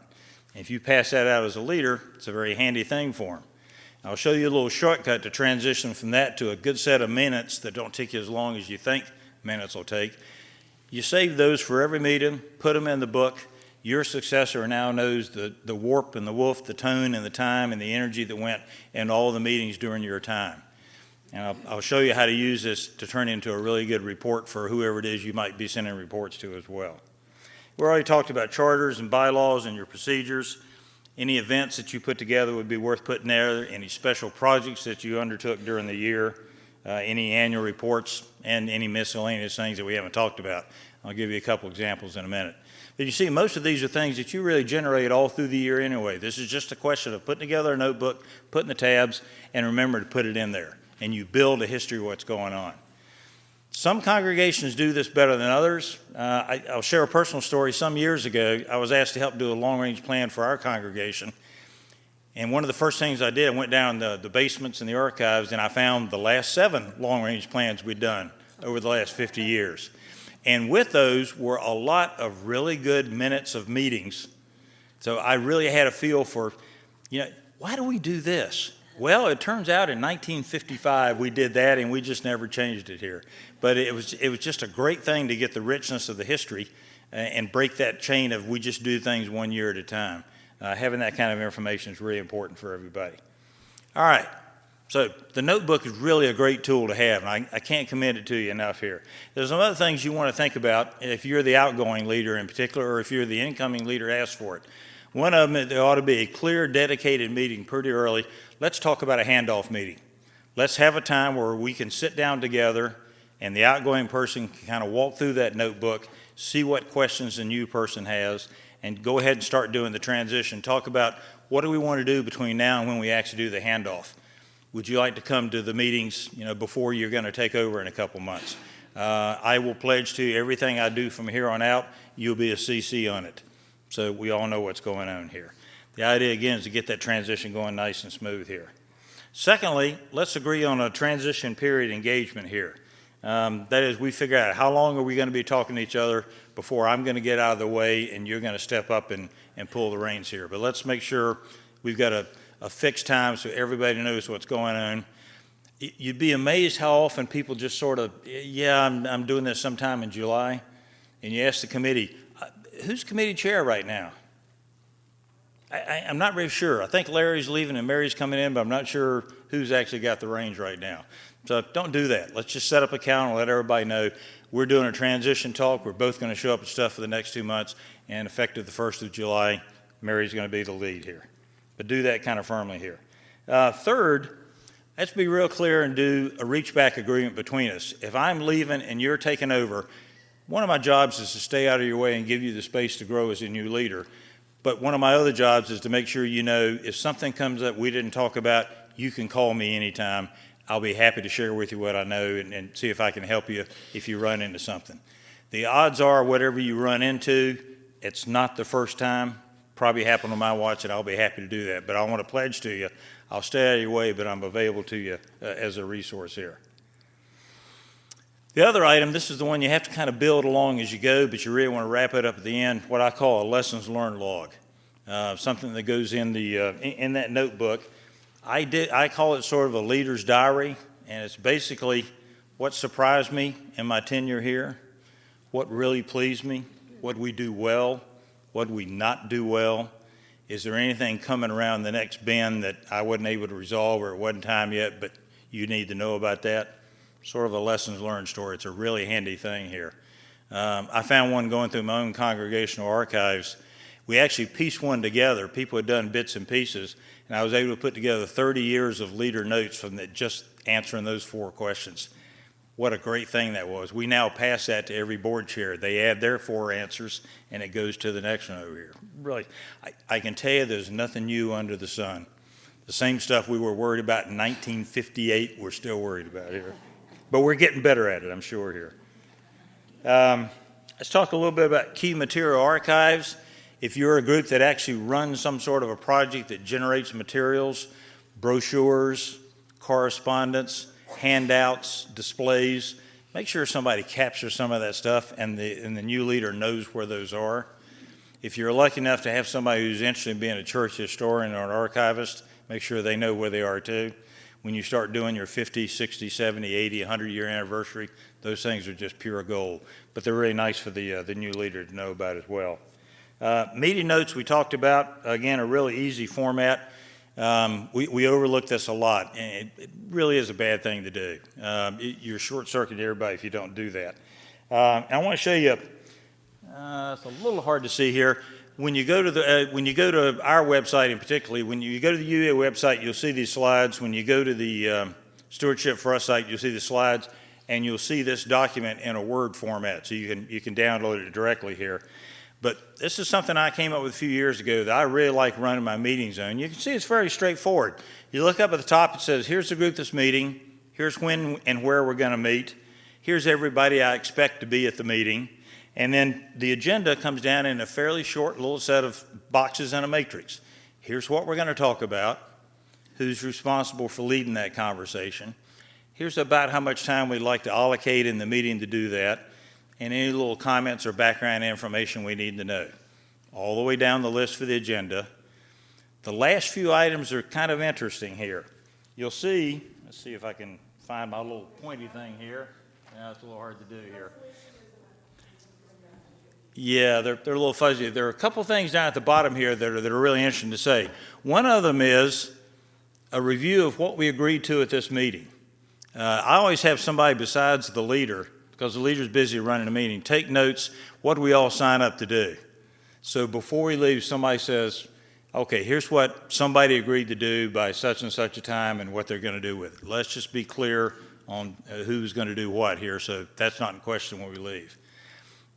And if you pass that out as a leader, it's a very handy thing for them. I'll show you a little shortcut to transition from that to a good set of minutes that don't take you as long as you think minutes will take. You save those for every meeting, put them in the book, Your successor now knows the warp and the woof, the tone and the time and the energy that went in all the meetings during your time. And I'll show you how to use this to turn into a really good report for whoever it is you might be sending reports to as well. We already talked about charters and bylaws and your procedures. Any events that you put together would be worth putting there, any special projects that you undertook during the year, any annual reports, and any miscellaneous things that we haven't talked about. I'll give you a couple examples in a minute. But you see, most of these are things that you really generate all through the year anyway. This is just a question of putting together a notebook, putting the tabs, and remember to put it in there. And you build a history of what's going on. Some congregations do this better than others. I'll share a personal story. Some years ago, I was asked to help do a long-range plan for our congregation. And one of the first things I did, I went down the basements and the archives, and I found the last 7 long-range plans we'd done over the last 50 years. And with those were a lot of really good minutes of meetings. So I really had a feel for, why do we do this? Well, it turns out in 1955 we did that, and we just never changed it here. But it was just a great thing to get the richness of the history and break that chain of we just do things one year at a time. Having that kind of information is really important for everybody. All right, so the notebook is really a great tool to have, and I can't commend it to you enough here. There's some other things you want to think about if you're the outgoing leader in particular, or if you're the incoming leader asked for it. One of them, there ought to be a clear, dedicated meeting pretty early. Let's talk about a handoff meeting. Let's have a time where we can sit down together and the outgoing person can kind of walk through that notebook, see what questions the new person has, and go ahead and start doing the transition. Talk about what do we want to do between now and when we actually do the handoff. Would you like to come to the meetings, before you're going to take over in a couple months? I will pledge to you everything I do from here on out, you'll be a CC on it. So we all know what's going on here. The idea, again, is to get that transition going nice and smooth here. Secondly, let's agree on a transition period engagement here. That is, we figure out how long are we going to be talking to each other before I'm going to get out of the way and you're going to step up and pull the reins here. But let's make sure we've got a fixed time so everybody knows what's going on. You'd be amazed how often people just sort of, I'm doing this sometime in July. And you ask the committee, who's committee chair right now? I'm not really sure. I think Larry's leaving and Mary's coming in, but I'm not sure who's actually got the reins right now. So don't do that. Let's just set up a calendar and let everybody know we're doing a transition talk. We're both going to show up with stuff for the next 2 months, and effective the 1st of July, Mary's going to be the lead here. But do that kind of firmly here. Third, let's be real clear and do a reach-back agreement between us. If I'm leaving and you're taking over, one of my jobs is to stay out of your way and give you the space to grow as a new leader. But one of my other jobs is to make sure you know if something comes up we didn't talk about, you can call me anytime. I'll be happy to share with you what I know and see if I can help you if you run into something. The odds are whatever you run into, it's not the first time. Probably happened on my watch, and I'll be happy to do that. But I want to pledge to you, I'll stay out of your way, but I'm available to you as a resource here. The other item, this is the one you have to kind of build along as you go, but you really want to wrap it up at the end, what I call a lessons learned log. Something that goes in in that notebook. I call it sort of a leader's diary, and it's basically what surprised me in my tenure here, what really pleased me, what we do well, what we not do well. Is there anything coming around the next bend that I wasn't able to resolve or it wasn't time yet, but you need to know about that? Sort of a lessons learned story. It's a really handy thing here. I found one going through my own congregational archives. We actually pieced one together. People had done bits and pieces, and I was able to put together 30 years of leader notes from just answering those 4 questions. What a great thing that was. We now pass that to every board chair. They add their 4 answers, and it goes to the next one over here. Really, I can tell you there's nothing new under the sun. The same stuff we were worried about in 1958, we're still worried about here. But we're getting better at it, I'm sure, here. Let's talk a little bit about key material archives. If you're a group that actually runs some sort of a project that generates materials, brochures, correspondence, handouts, displays, make sure somebody captures some of that stuff and the new leader knows where those are. If you're lucky enough to have somebody who's interested in being a church historian or an archivist, make sure they know where they are too. When you start doing your 50, 60, 70, 80, 100-year anniversary, those things are just pure gold. But they're really nice for the new leader to know about as well. Meeting notes we talked about, again, a really easy format. We overlook this a lot, and it really is a bad thing to do. You're short-circuiting everybody if you don't do that. And I want to show you, it's a little hard to see here. When you go to our website, and particularly when you go to the UEA website, you'll see these slides. When you go to the Stewardship for Us site, you'll see the slides, and you'll see this document in a Word format, so you can download it directly here. But this is something I came up with a few years ago that I really like running my meetings on. You can see it's very straightforward. You look up at the top, it says, here's the group that's meeting, here's when and where we're going to meet, here's everybody I expect to be at the meeting, and then the agenda comes down in a fairly short little set of boxes and a matrix. Here's what we're going to talk about, who's responsible for leading that conversation, here's about how much time we'd like to allocate in the meeting to do that, and any little comments or background information we need to know. All the way down the list for the agenda. The last few items are kind of interesting here. You'll see, let's see if I can find my little pointy thing here. Yeah, it's a little hard to do here. Yeah, they're a little fuzzy. There are a couple things down at the bottom here that are really interesting to say. One of them is a review of what we agreed to at this meeting. I always have somebody besides the leader, because the leader's busy running a meeting, take notes, what do we all sign up to do? So before we leave, somebody says, okay, here's what somebody agreed to do by such and such a time and what they're going to do with it. Let's just be clear on who's going to do what here, so that's not in question when we leave.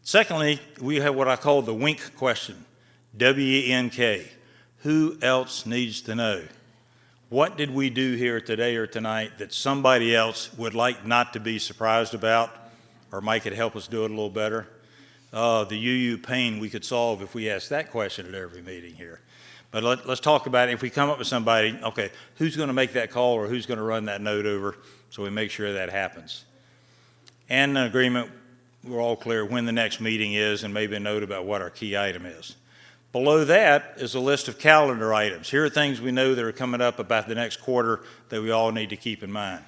Secondly, we have what I call the WINK question, W-E-N-K. Who else needs to know? What did we do here today or tonight that somebody else would like not to be surprised about, or Mike could help us do it a little better? The UU pain we could solve if we asked that question at every meeting here. But let's talk about it. If we come up with somebody, okay, who's going to make that call or who's going to run that note over so we make sure that happens? And an agreement, we're all clear when the next meeting is and maybe a note about what our key item is. Below that is a list of calendar items. Here are things we know that are coming up about the next quarter that we all need to keep in mind.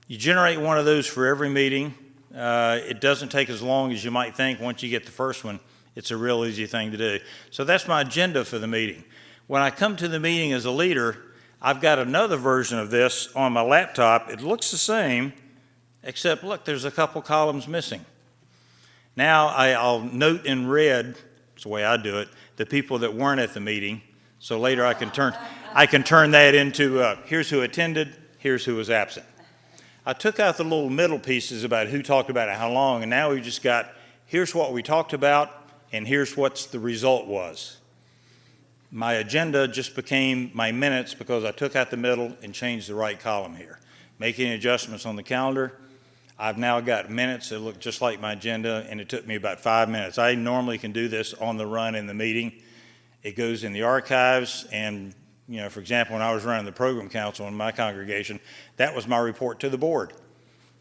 You generate one of those for every meeting. It doesn't take as long as you might think once you get the first one. It's a real easy thing to do. So that's my agenda for the meeting. When I come to the meeting as a leader, I've got another version of this on my laptop. It looks the same, except look, there's a couple columns missing. Now I'll note in red, it's the way I do it, the people that weren't at the meeting. So later I can turn that into here's who attended, here's who was absent. I took out the little middle pieces about who talked about it, how long, and now we've just got here's what we talked about and here's what the result was. My agenda just became my minutes because I took out the middle and changed the right column here. Making adjustments on the calendar. I've now got minutes that look just like my agenda, and it took me about 5 minutes. I normally can do this on the run in the meeting. It goes in the archives, and for example, when I was running the program council in my congregation, that was my report to the board.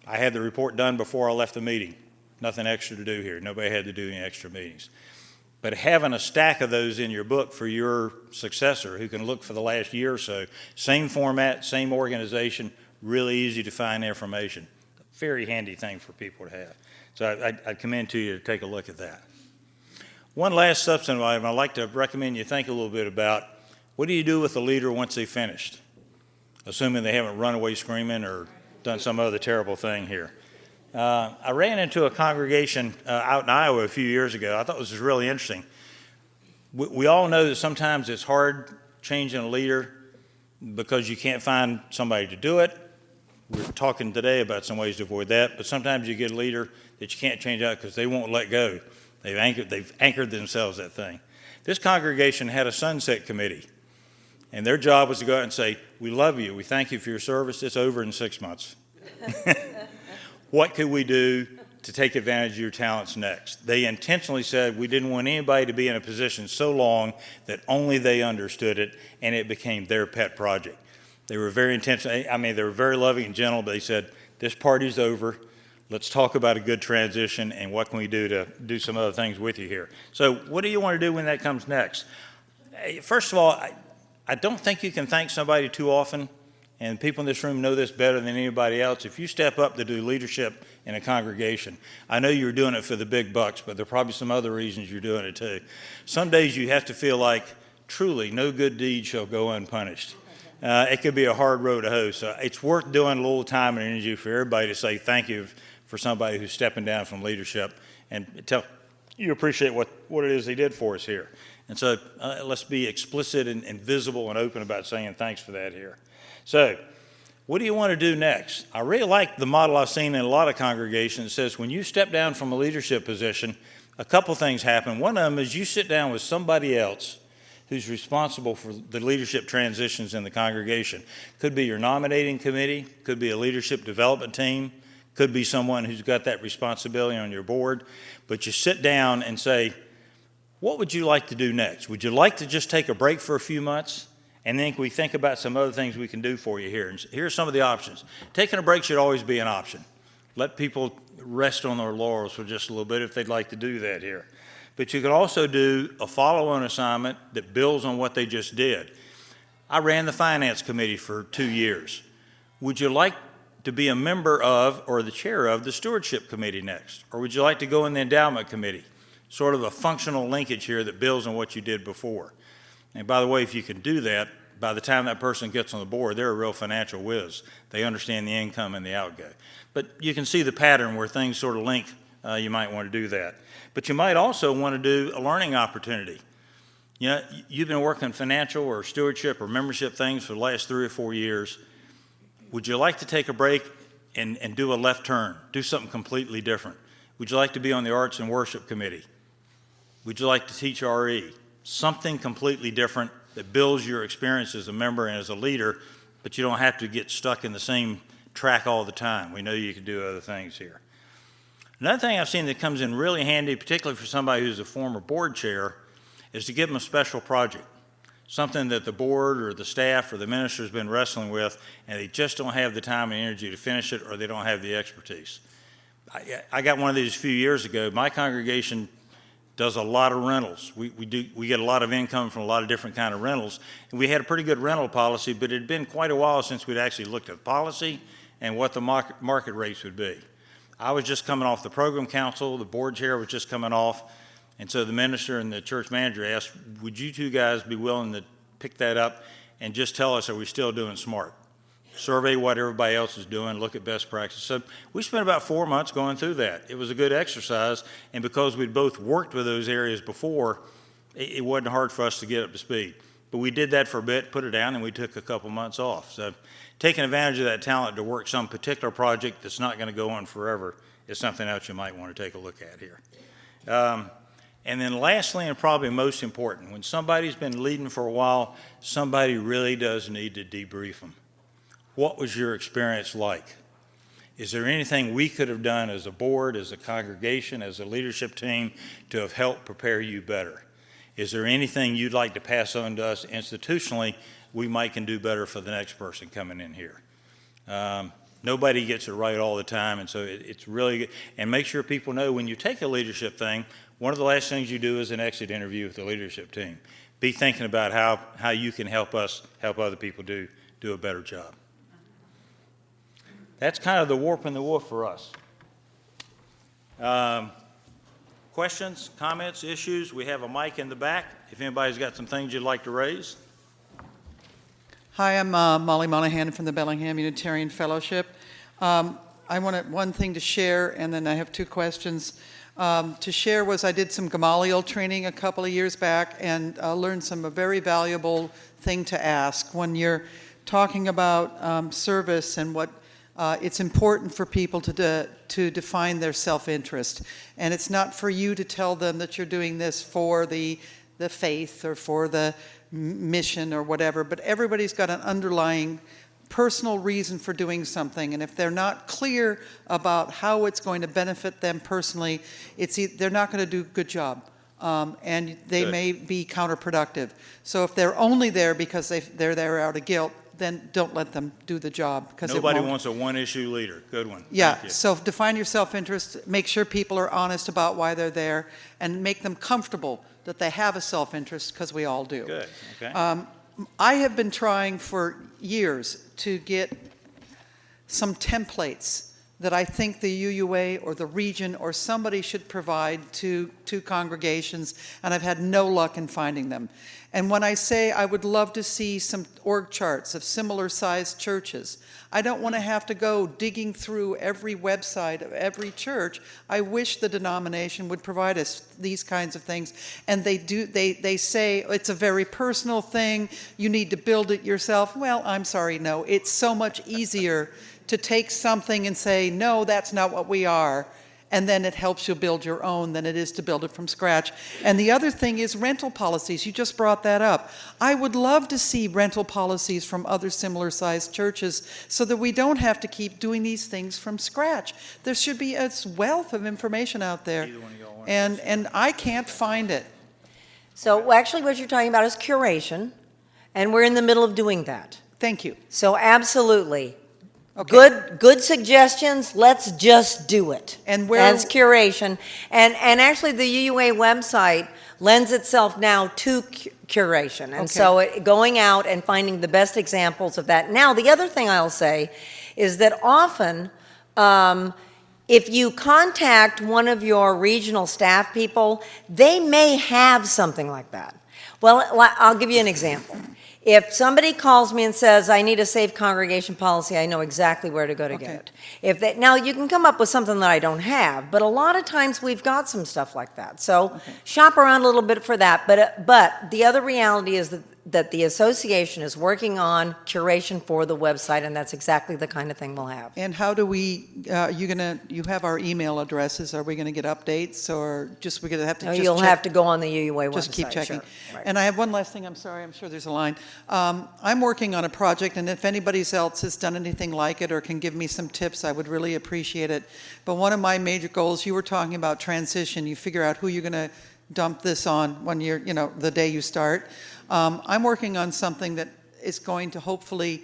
I had the report done before I left the meeting. Nothing extra to do here. Nobody had to do any extra meetings. But having a stack of those in your book for your successor who can look for the last year or so, same format, same organization, really easy to find information. Very handy thing for people to have. So I'd commend to you to take a look at that. One last substantive item I'd like to recommend you think a little bit about. What do you do with the leader once they've finished? Assuming they haven't run away screaming or done some other terrible thing here. I ran into a congregation out in Iowa a few years ago. I thought this was really interesting. We all know that sometimes it's hard changing a leader because you can't find somebody to do it. We're talking today about some ways to avoid that, but sometimes you get a leader that you can't change out because they won't let go. They've anchored themselves that thing. This congregation had a sunset committee, and their job was to go out and say, we love you, we thank you for your service, it's over in 6 months. What could we do to take advantage of your talents next? They intentionally said we didn't want anybody to be in a position so long that only they understood it, and it became their pet project. They were very intentional. They were very loving and gentle, but they said, this party's over. Let's talk about a good transition and what can we do to do some other things with you here. So what do you want to do when that comes next? First of all, I don't think you can thank somebody too often. and people in this room know this better than anybody else, if you step up to do leadership in a congregation, I know you're doing it for the big bucks, but there are probably some other reasons you're doing it too. Some days you have to feel like, truly, no good deed shall go unpunished. It could be a hard road to hoe, so it's worth doing a little time and energy for everybody to say thank you for somebody who's stepping down from leadership and tell you appreciate what it is they did for us here. And so let's be explicit and visible and open about saying thanks for that here. So what do you want to do next? I really like the model I've seen in a lot of congregations. It says when you step down from a leadership position, a couple things happen. One of them is you sit down with somebody else who's responsible for the leadership transitions in the congregation. Could be your nominating committee, could be a leadership development team, could be someone who's got that responsibility on your board. But you sit down and say, what would you like to do next? Would you like to just take a break for a few months? And then we think about some other things we can do for you here. And here are some of the options. Taking a break should always be an option. Let people rest on their laurels for just a little bit if they'd like to do that here. But you could also do a follow-on assignment that builds on what they just did. I ran the finance committee for 2 years. Would you like to be a member of or the chair of the stewardship committee next? Or would you like to go in the endowment committee? Sort of a functional linkage here that builds on what you did before. And by the way, if you can do that, by the time that person gets on the board, they're a real financial whiz. They understand the income and the outgo. But you can see the pattern where things sort of link. You might want to do that. But you might also want to do a learning opportunity. You know, you've been working financial or stewardship or membership things for the last 3 or 4 years. Would you like to take a break and do a left turn, do something completely different? Would you like to be on the Arts and Worship Committee? Would you like to teach RE? Something completely different that builds your experience as a member and as a leader, but you don't have to get stuck in the same track all the time. We know you can do other things here. Another thing I've seen that comes in really handy, particularly for somebody who's a former board chair, is to give them a special project, something that the board or the staff or the minister has been wrestling with, and they just don't have the time and energy to finish it, or they don't have the expertise. I got one of these a few years ago. My congregation does a lot of rentals. We get a lot of income from a lot of different kind of rentals, and we had a pretty good rental policy, but it had been quite a while since we'd actually looked at policy and what the market rates would be. I was just coming off the program council, the board chair was just coming off, and so the minister and the church manager asked, would you two guys be willing to pick that up and just tell us, are we still doing smart? Survey what everybody else is doing, look at best practices. So we spent about 4 months going through that. It was a good exercise, and because we'd both worked with those areas before, it wasn't hard for us to get up to speed. But we did that for a bit, put it down, and we took a couple months off. So taking advantage of that talent to work some particular project that's not going to go on forever is something else you might want to take a look at here. And then lastly, and probably most important, when somebody's been leading for a while, somebody really does need to debrief them. What was your experience like? Is there anything we could have done as a board, as a congregation, as a leadership team to have helped prepare you better? Is there anything you'd like to pass on to us institutionally we might can do better for the next person coming in here? Nobody gets it right all the time, and so it's really good. And make sure people know when you take a leadership thing, one of the last things you do is an exit interview with the leadership team. Be thinking about how you can help us help other people do a better job. That's kind of the warp and the woof for us. Questions, comments, issues? We have a mic in the back. If anybody's got some things you'd like to raise. Hi, I'm Molly Monahan from the Bellingham Unitarian Fellowship. I wanted one thing to share, and then I have 2 questions. To share was I did some Gamaliel training a couple of years back and learned some very valuable thing to ask. When you're talking about service and what it's important for people to define their self-interest. And it's not for you to tell them that you're doing this for the faith or for the mission or whatever, but everybody's got an underlying personal reason for doing something. And if they're not clear about how it's going to benefit them personally, they're not going to do a good job. And they may be counterproductive. So if they're only there because they're there out of guilt, then don't let them do the job. Nobody wants a one-issue leader. Good one. Yeah, so define your self-interest, make sure people are honest about why they're there, and make them comfortable that they have a self-interest, because we all do. Good, okay. I have been trying for years to get some templates that I think the UUA or the region or somebody should provide to congregations, and I've had no luck in finding them. And when I say I would love to see some org charts of similar sized churches, I don't want to have to go digging through every website of every church. I wish the denomination would provide us these kinds of things. And they do. They say it's a very personal thing. You need to build it yourself. Well, I'm sorry, no. It's so much easier to take something and say, no, that's not what we are, and then it helps you build your own than it is to build it from scratch. And the other thing is rental policies. You just brought that up. I would love to see rental policies from other similar-sized churches so that we don't have to keep doing these things from scratch. There should be a wealth of information out there, and I can't find it. So actually what you're talking about is curation, and we're in the middle of doing that. Thank you. So absolutely. Okay. Good suggestions. Let's just do it. And where that's curation, and actually the UUA website lends itself now to curation, and Okay. so going out and finding the best examples of that. Now, the other thing I'll say is that often, if you contact one of your regional staff people, they may have something like that. Well, I'll give you an example. If somebody calls me and says, I need a safe congregation policy, I know exactly where to go to get it. Now, you can come up with something that I don't have, but a lot of times we've got some stuff like that. So shop around a little bit for that. But the other reality is that the association is working on curation for the website, and that's exactly the kind of thing we'll have. And how do we, you have our email addresses, are we going to get updates, or just we're going to have to No, just you'll check? have to go on the UUA website. Just keep checking. Sure. Right. And I have one last thing, I'm sorry, I'm sure there's a line. I'm working on a project, and if anybody else has done anything like it or can give me some tips, I would really appreciate it. But one of my major goals, you were talking about transition, you figure out who you're going to dump this on when you're, the day you start. I'm working on something that is going to hopefully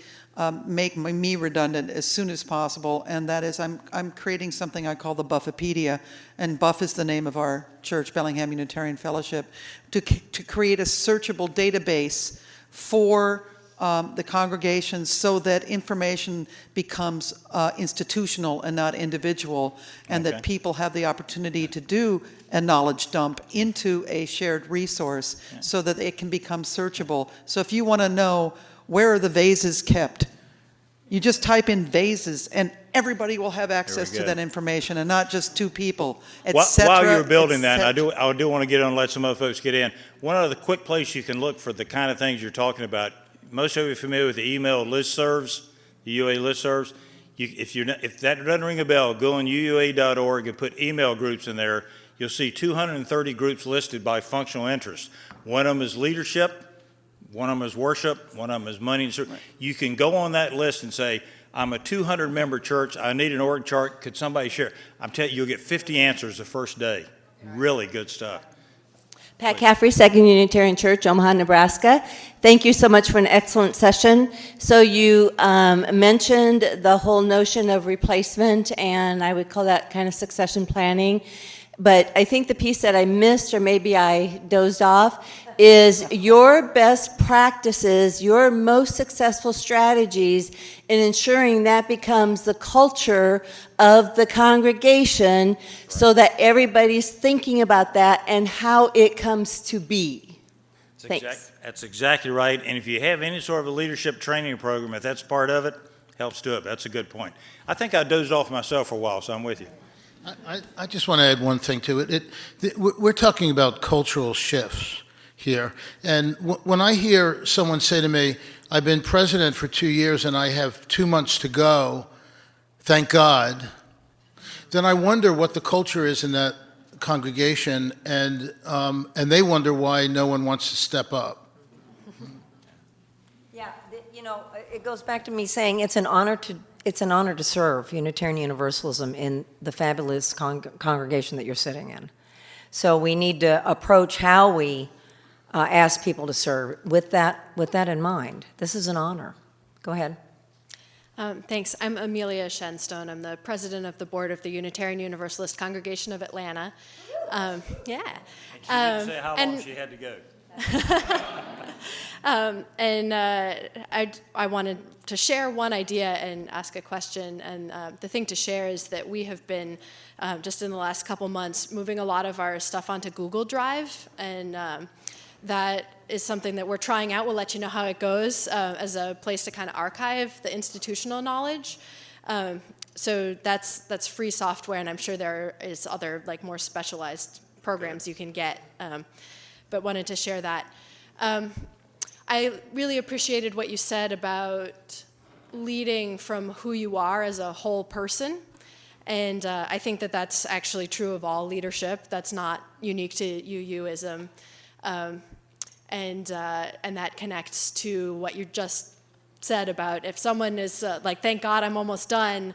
make me redundant as soon as possible, and that is I'm creating something I call the Buffopedia, and Buff is the name of our church, Bellingham Unitarian Fellowship, to create a searchable database for the congregations so that information becomes institutional and not individual, and that people have the opportunity to do a knowledge dump into a shared resource so that it can become searchable. So if you want to know where are the vases kept, you just type in vases and everybody will have access to that information, and not just two people, etc. While you're building that, I do want to get on and let some other folks get in. One other quick place you can look for the kind of things you're talking about. Most of you are familiar with the email listservs, the UA listservs. If that doesn't ring a bell, go on UUA.org and put email groups in there. You'll see 230 groups listed by functional interest. One of them is leadership, one of them is worship, one of them is money and service. You can go on that list and say, I'm a 200-member church. I need an org chart. Could somebody share? I'm telling you, you'll get 50 answers the first day. Really good stuff. Pat Caffrey, Second Unitarian Church, Omaha, Nebraska. Thank you so much for an excellent session. So you mentioned the whole notion of replacement, and I would call that kind of succession planning. But I think the piece that I missed, or maybe I dozed off, is your best practices, your most successful strategies in ensuring that becomes the culture of the congregation, so that everybody's thinking about that and how it comes to be. Thanks. That's exactly right. And if you have any sort of a leadership training program, if that's part of it, helps do it. That's a good point. I think I dozed off myself for a while, so I'm with you. I just want to add one thing to it. We're talking about cultural shifts here. And when I hear someone say to me, I've been president for 2 years and I have 2 months to go, thank God, then I wonder what the culture is in that congregation, and they wonder why no one wants to step up. Yeah, it goes back to me saying it's an honor to serve Unitarian Universalism in the fabulous congregation that you're sitting in. So we need to approach how we ask people to serve with that in mind. This is an honor. Go ahead. Thanks. I'm Amelia Shenstone. I'm the president of the board of the Unitarian Universalist Congregation of Atlanta. Yeah. And she didn't say how long she had to go. I wanted to share one idea and ask a question. And the thing to share is that we have been, just in the last couple months, moving a lot of our stuff onto Google Drive. And that is something that we're trying out. We'll let you know how it goes as a place to kind of archive the institutional knowledge. So that's free software, and I'm sure there is other like more specialized programs you can get. But wanted to share that. I really appreciated what you said about leading from who you are as a whole person. And I think that that's actually true of all leadership. That's not unique to UUism. And that connects to what you just said about if someone is like, thank God I'm almost done,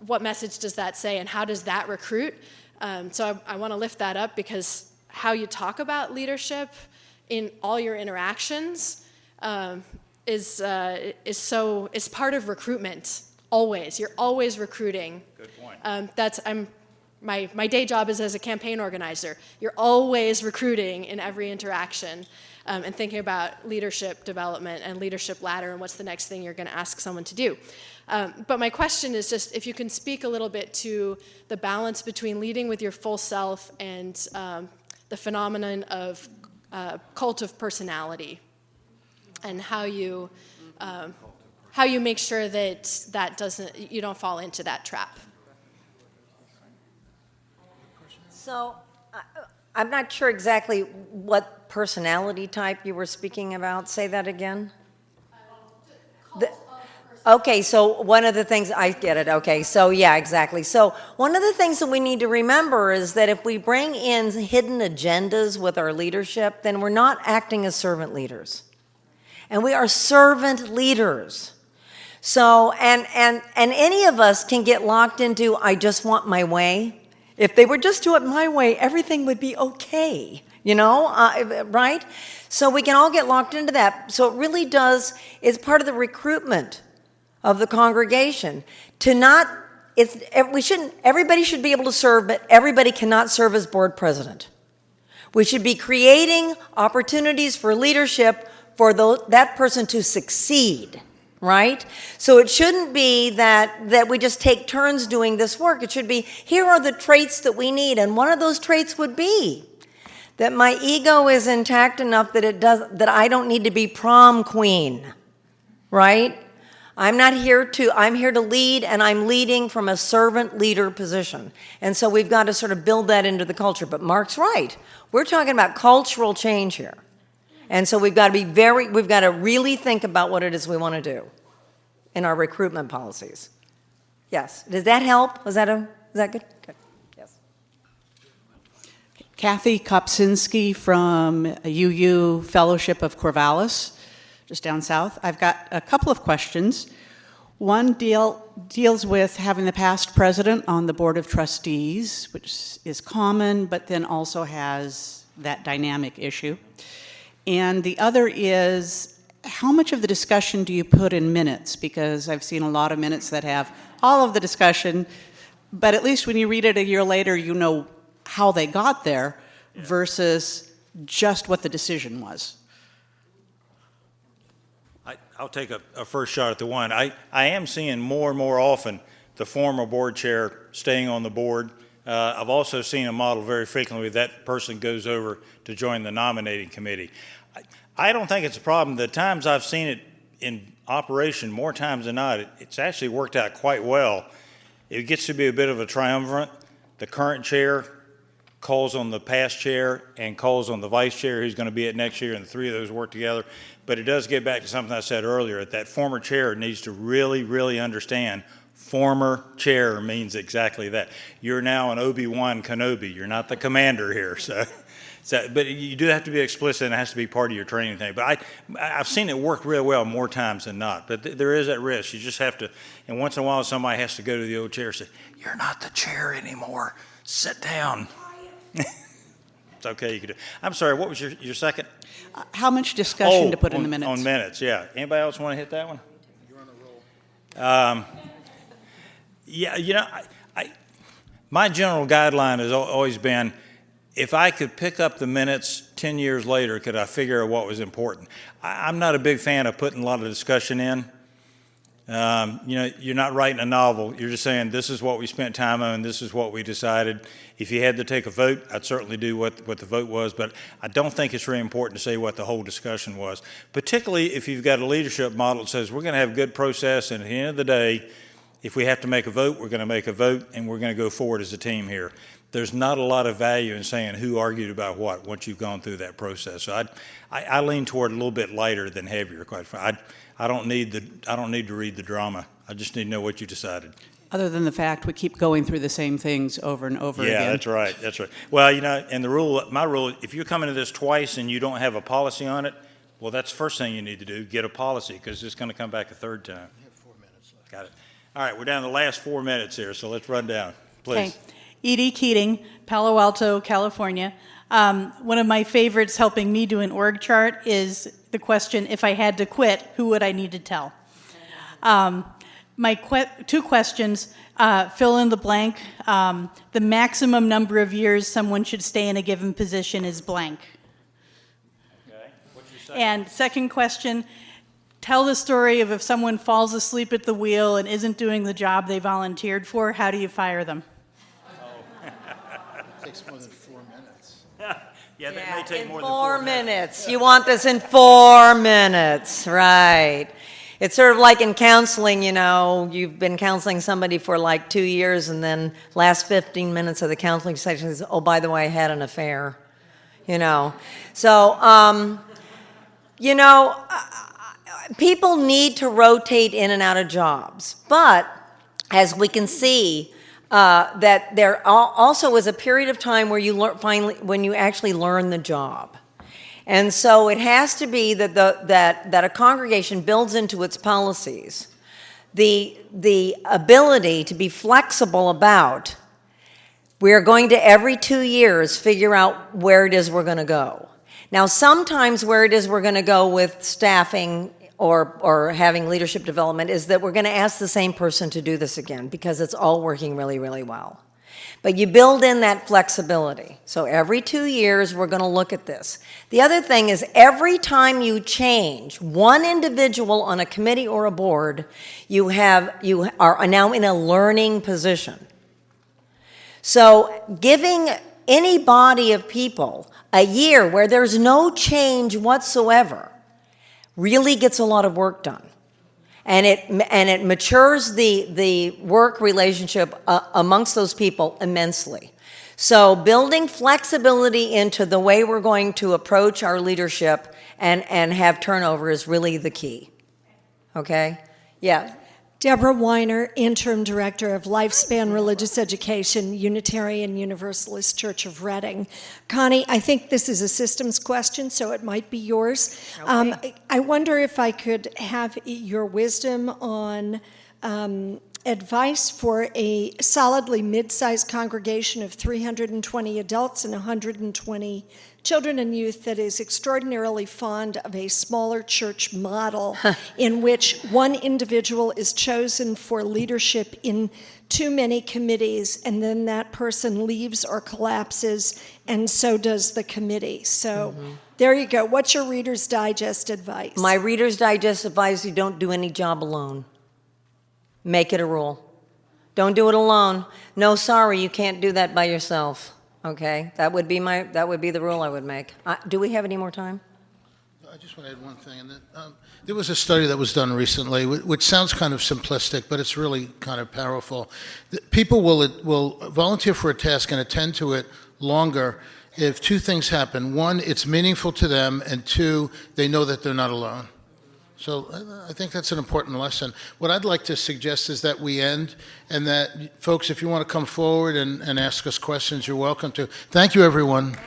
what message does that say and how does that recruit? So I want to lift that up because how you talk about leadership in all your interactions is part of recruitment. Always, you're always recruiting. Good point. My day job is as a campaign organizer. You're always recruiting in every interaction and thinking about leadership development and leadership ladder and what's the next thing you're going to ask someone to do. But my question is just if you can speak a little bit to the balance between leading with your full self and the phenomenon of cult of personality, and how you make sure that you don't fall into that trap. So I'm not sure exactly what personality type you were speaking about. Say that again. Okay, so one of the things, I get it, okay, so yeah, exactly. So one of the things that we need to remember is that if we bring in hidden agendas with our leadership, then we're not acting as servant leaders. And we are servant leaders. So, and any of us can get locked into, I just want my way. If they would just do it my way, everything would be okay, right? So we can all get locked into that. So it really does, it's part of the recruitment of the congregation. Everybody should be able to serve, but everybody cannot serve as board president. We should be creating opportunities for leadership for that person to succeed, right? So it shouldn't be that we just take turns doing this work. It should be, here are the traits that we need, and one of those traits would be that my ego is intact enough that I don't need to be prom queen, right? I'm here to lead, and I'm leading from a servant leader position. And so we've got to sort of build that into the culture. But Mark's right. We're talking about cultural change here. And so we've got to really think about what it is we want to do in our recruitment policies. Yes. Does that help? Is that good? Good. Yes. Kathy Kopczynski from UU Fellowship of Corvallis, just down south. I've got a couple of questions. One deals with having the past president on the Board of Trustees, which is common, but then also has that dynamic issue. And the other is, how much of the discussion do you put in minutes? Because I've seen a lot of minutes that have all of the discussion, but at least when you read it a year later, you know how they got there versus just what the decision was. I'll take a first shot at the one. I am seeing more and more often the former board chair staying on the board. I've also seen a model very frequently that person goes over to join the nominating committee. I don't think it's a problem. The times I've seen it in operation, more times than not, it's actually worked out quite well. It gets to be a bit of a triumvirate. The current chair calls on the past chair and calls on the vice chair who's going to be it next year, and the three of those work together. But it does get back to something I said earlier. That former chair needs to really, really understand former chair means exactly that. You're now an Obi-Wan Kenobi. You're not the commander here. So, but you do have to be explicit, and it has to be part of your training thing. But I've seen it work real well more times than not. But there is that risk. You just have to, and once in a while somebody has to go to the old chair and say, you're not the chair anymore. Sit down. It's okay, you can do. I'm sorry, what was your second? How much discussion to put in the minutes? On minutes, yeah. Anybody else want to hit that one? You're on a roll. Yeah, my general guideline has always been, if I could pick up the minutes 10 years later, could I figure out what was important? I'm not a big fan of putting a lot of discussion in. You're not writing a novel. You're just saying, this is what we spent time on, this is what we decided. If you had to take a vote, I'd certainly do what the vote was, but I don't think it's really important to say what the whole discussion was, particularly if you've got a leadership model that says we're going to have a good process, and at the end of the day, if we have to make a vote, we're going to make a vote, and we're going to go forward as a team here. There's not a lot of value in saying who argued about what once you've gone through that process. So I lean toward a little bit lighter than heavier, quite frankly. I don't need to read the drama. I just need to know what you decided. Other than the fact we keep going through the same things over and over again. Yeah, that's right. That's right. Well, and my rule, if you're coming to this twice and you don't have a policy on it, well, that's the first thing you need to do, get a policy, because it's going to come back a third time. We have 4 minutes left. Got it. All right, we're down to the last 4 minutes here, so let's run down, please. Okay. Edie Keating, Palo Alto, California. One of my favorites helping me do an org chart is the question, if I had to quit, who would I need to tell? My two questions, fill in the blank. The maximum number of years someone should stay in a given position is blank. Okay. What's your second? And second question, tell the story of if someone falls asleep at the wheel and isn't doing the job they volunteered for, how do you fire them? It takes more than 4 minutes. Yeah, that may take in more than 4 minutes. You want this in 4 minutes, right. It's sort of like in counseling, you've been counseling somebody for like 2 years, and then last 15 minutes of the counseling session is, oh, by the way, I had an affair, So, people need to rotate in and out of jobs, but as we can see, that there also is a period of time where you when you actually learn the job. And so it has to be that that a congregation builds into its policies the ability to be flexible about, we are going to every 2 years figure out where it is we're going to go. Now, sometimes where it is we're going to go with staffing or having leadership development is that we're going to ask the same person to do this again because it's all working really, really well. But you build in that flexibility. So every 2 years, we're going to look at this. The other thing is every time you change one individual on a committee or a board, you are now in a learning position. So giving any body of people a year where there's no change whatsoever really gets a lot of work done. And it matures the work relationship amongst those people immensely. So building flexibility into the way we're going to approach our leadership and have turnover is really the key. Okay? Yeah. Deborah Weiner, Interim Director of Lifespan Religious Education, Unitarian Universalist Church of Reading. Connie, I think this is a systems question, so it might be yours. Okay. I wonder if I could have your wisdom on advice for a solidly mid-sized congregation of 320 adults and 120 children and youth that is extraordinarily fond of a smaller church model in which one individual is chosen for leadership in too many committees, and then that person leaves or collapses, and so does the committee. So there you go. What's your Reader's Digest advice? My Reader's Digest advice, you don't do any job alone. Make it a rule. Don't do it alone. No, sorry, you can't do that by yourself. Okay, that would be the rule I would make. Do we have any more time? I just want to add one thing. And there was a study that was done recently, which sounds kind of simplistic, but it's really kind of powerful. People will volunteer for a task and attend to it longer if two things happen. One, it's meaningful to them, and two, they know that they're not alone. So I think that's an important lesson. What I'd like to suggest is that we end, and that, folks, if you want to come forward and ask us questions, you're welcome to. Thank you, everyone.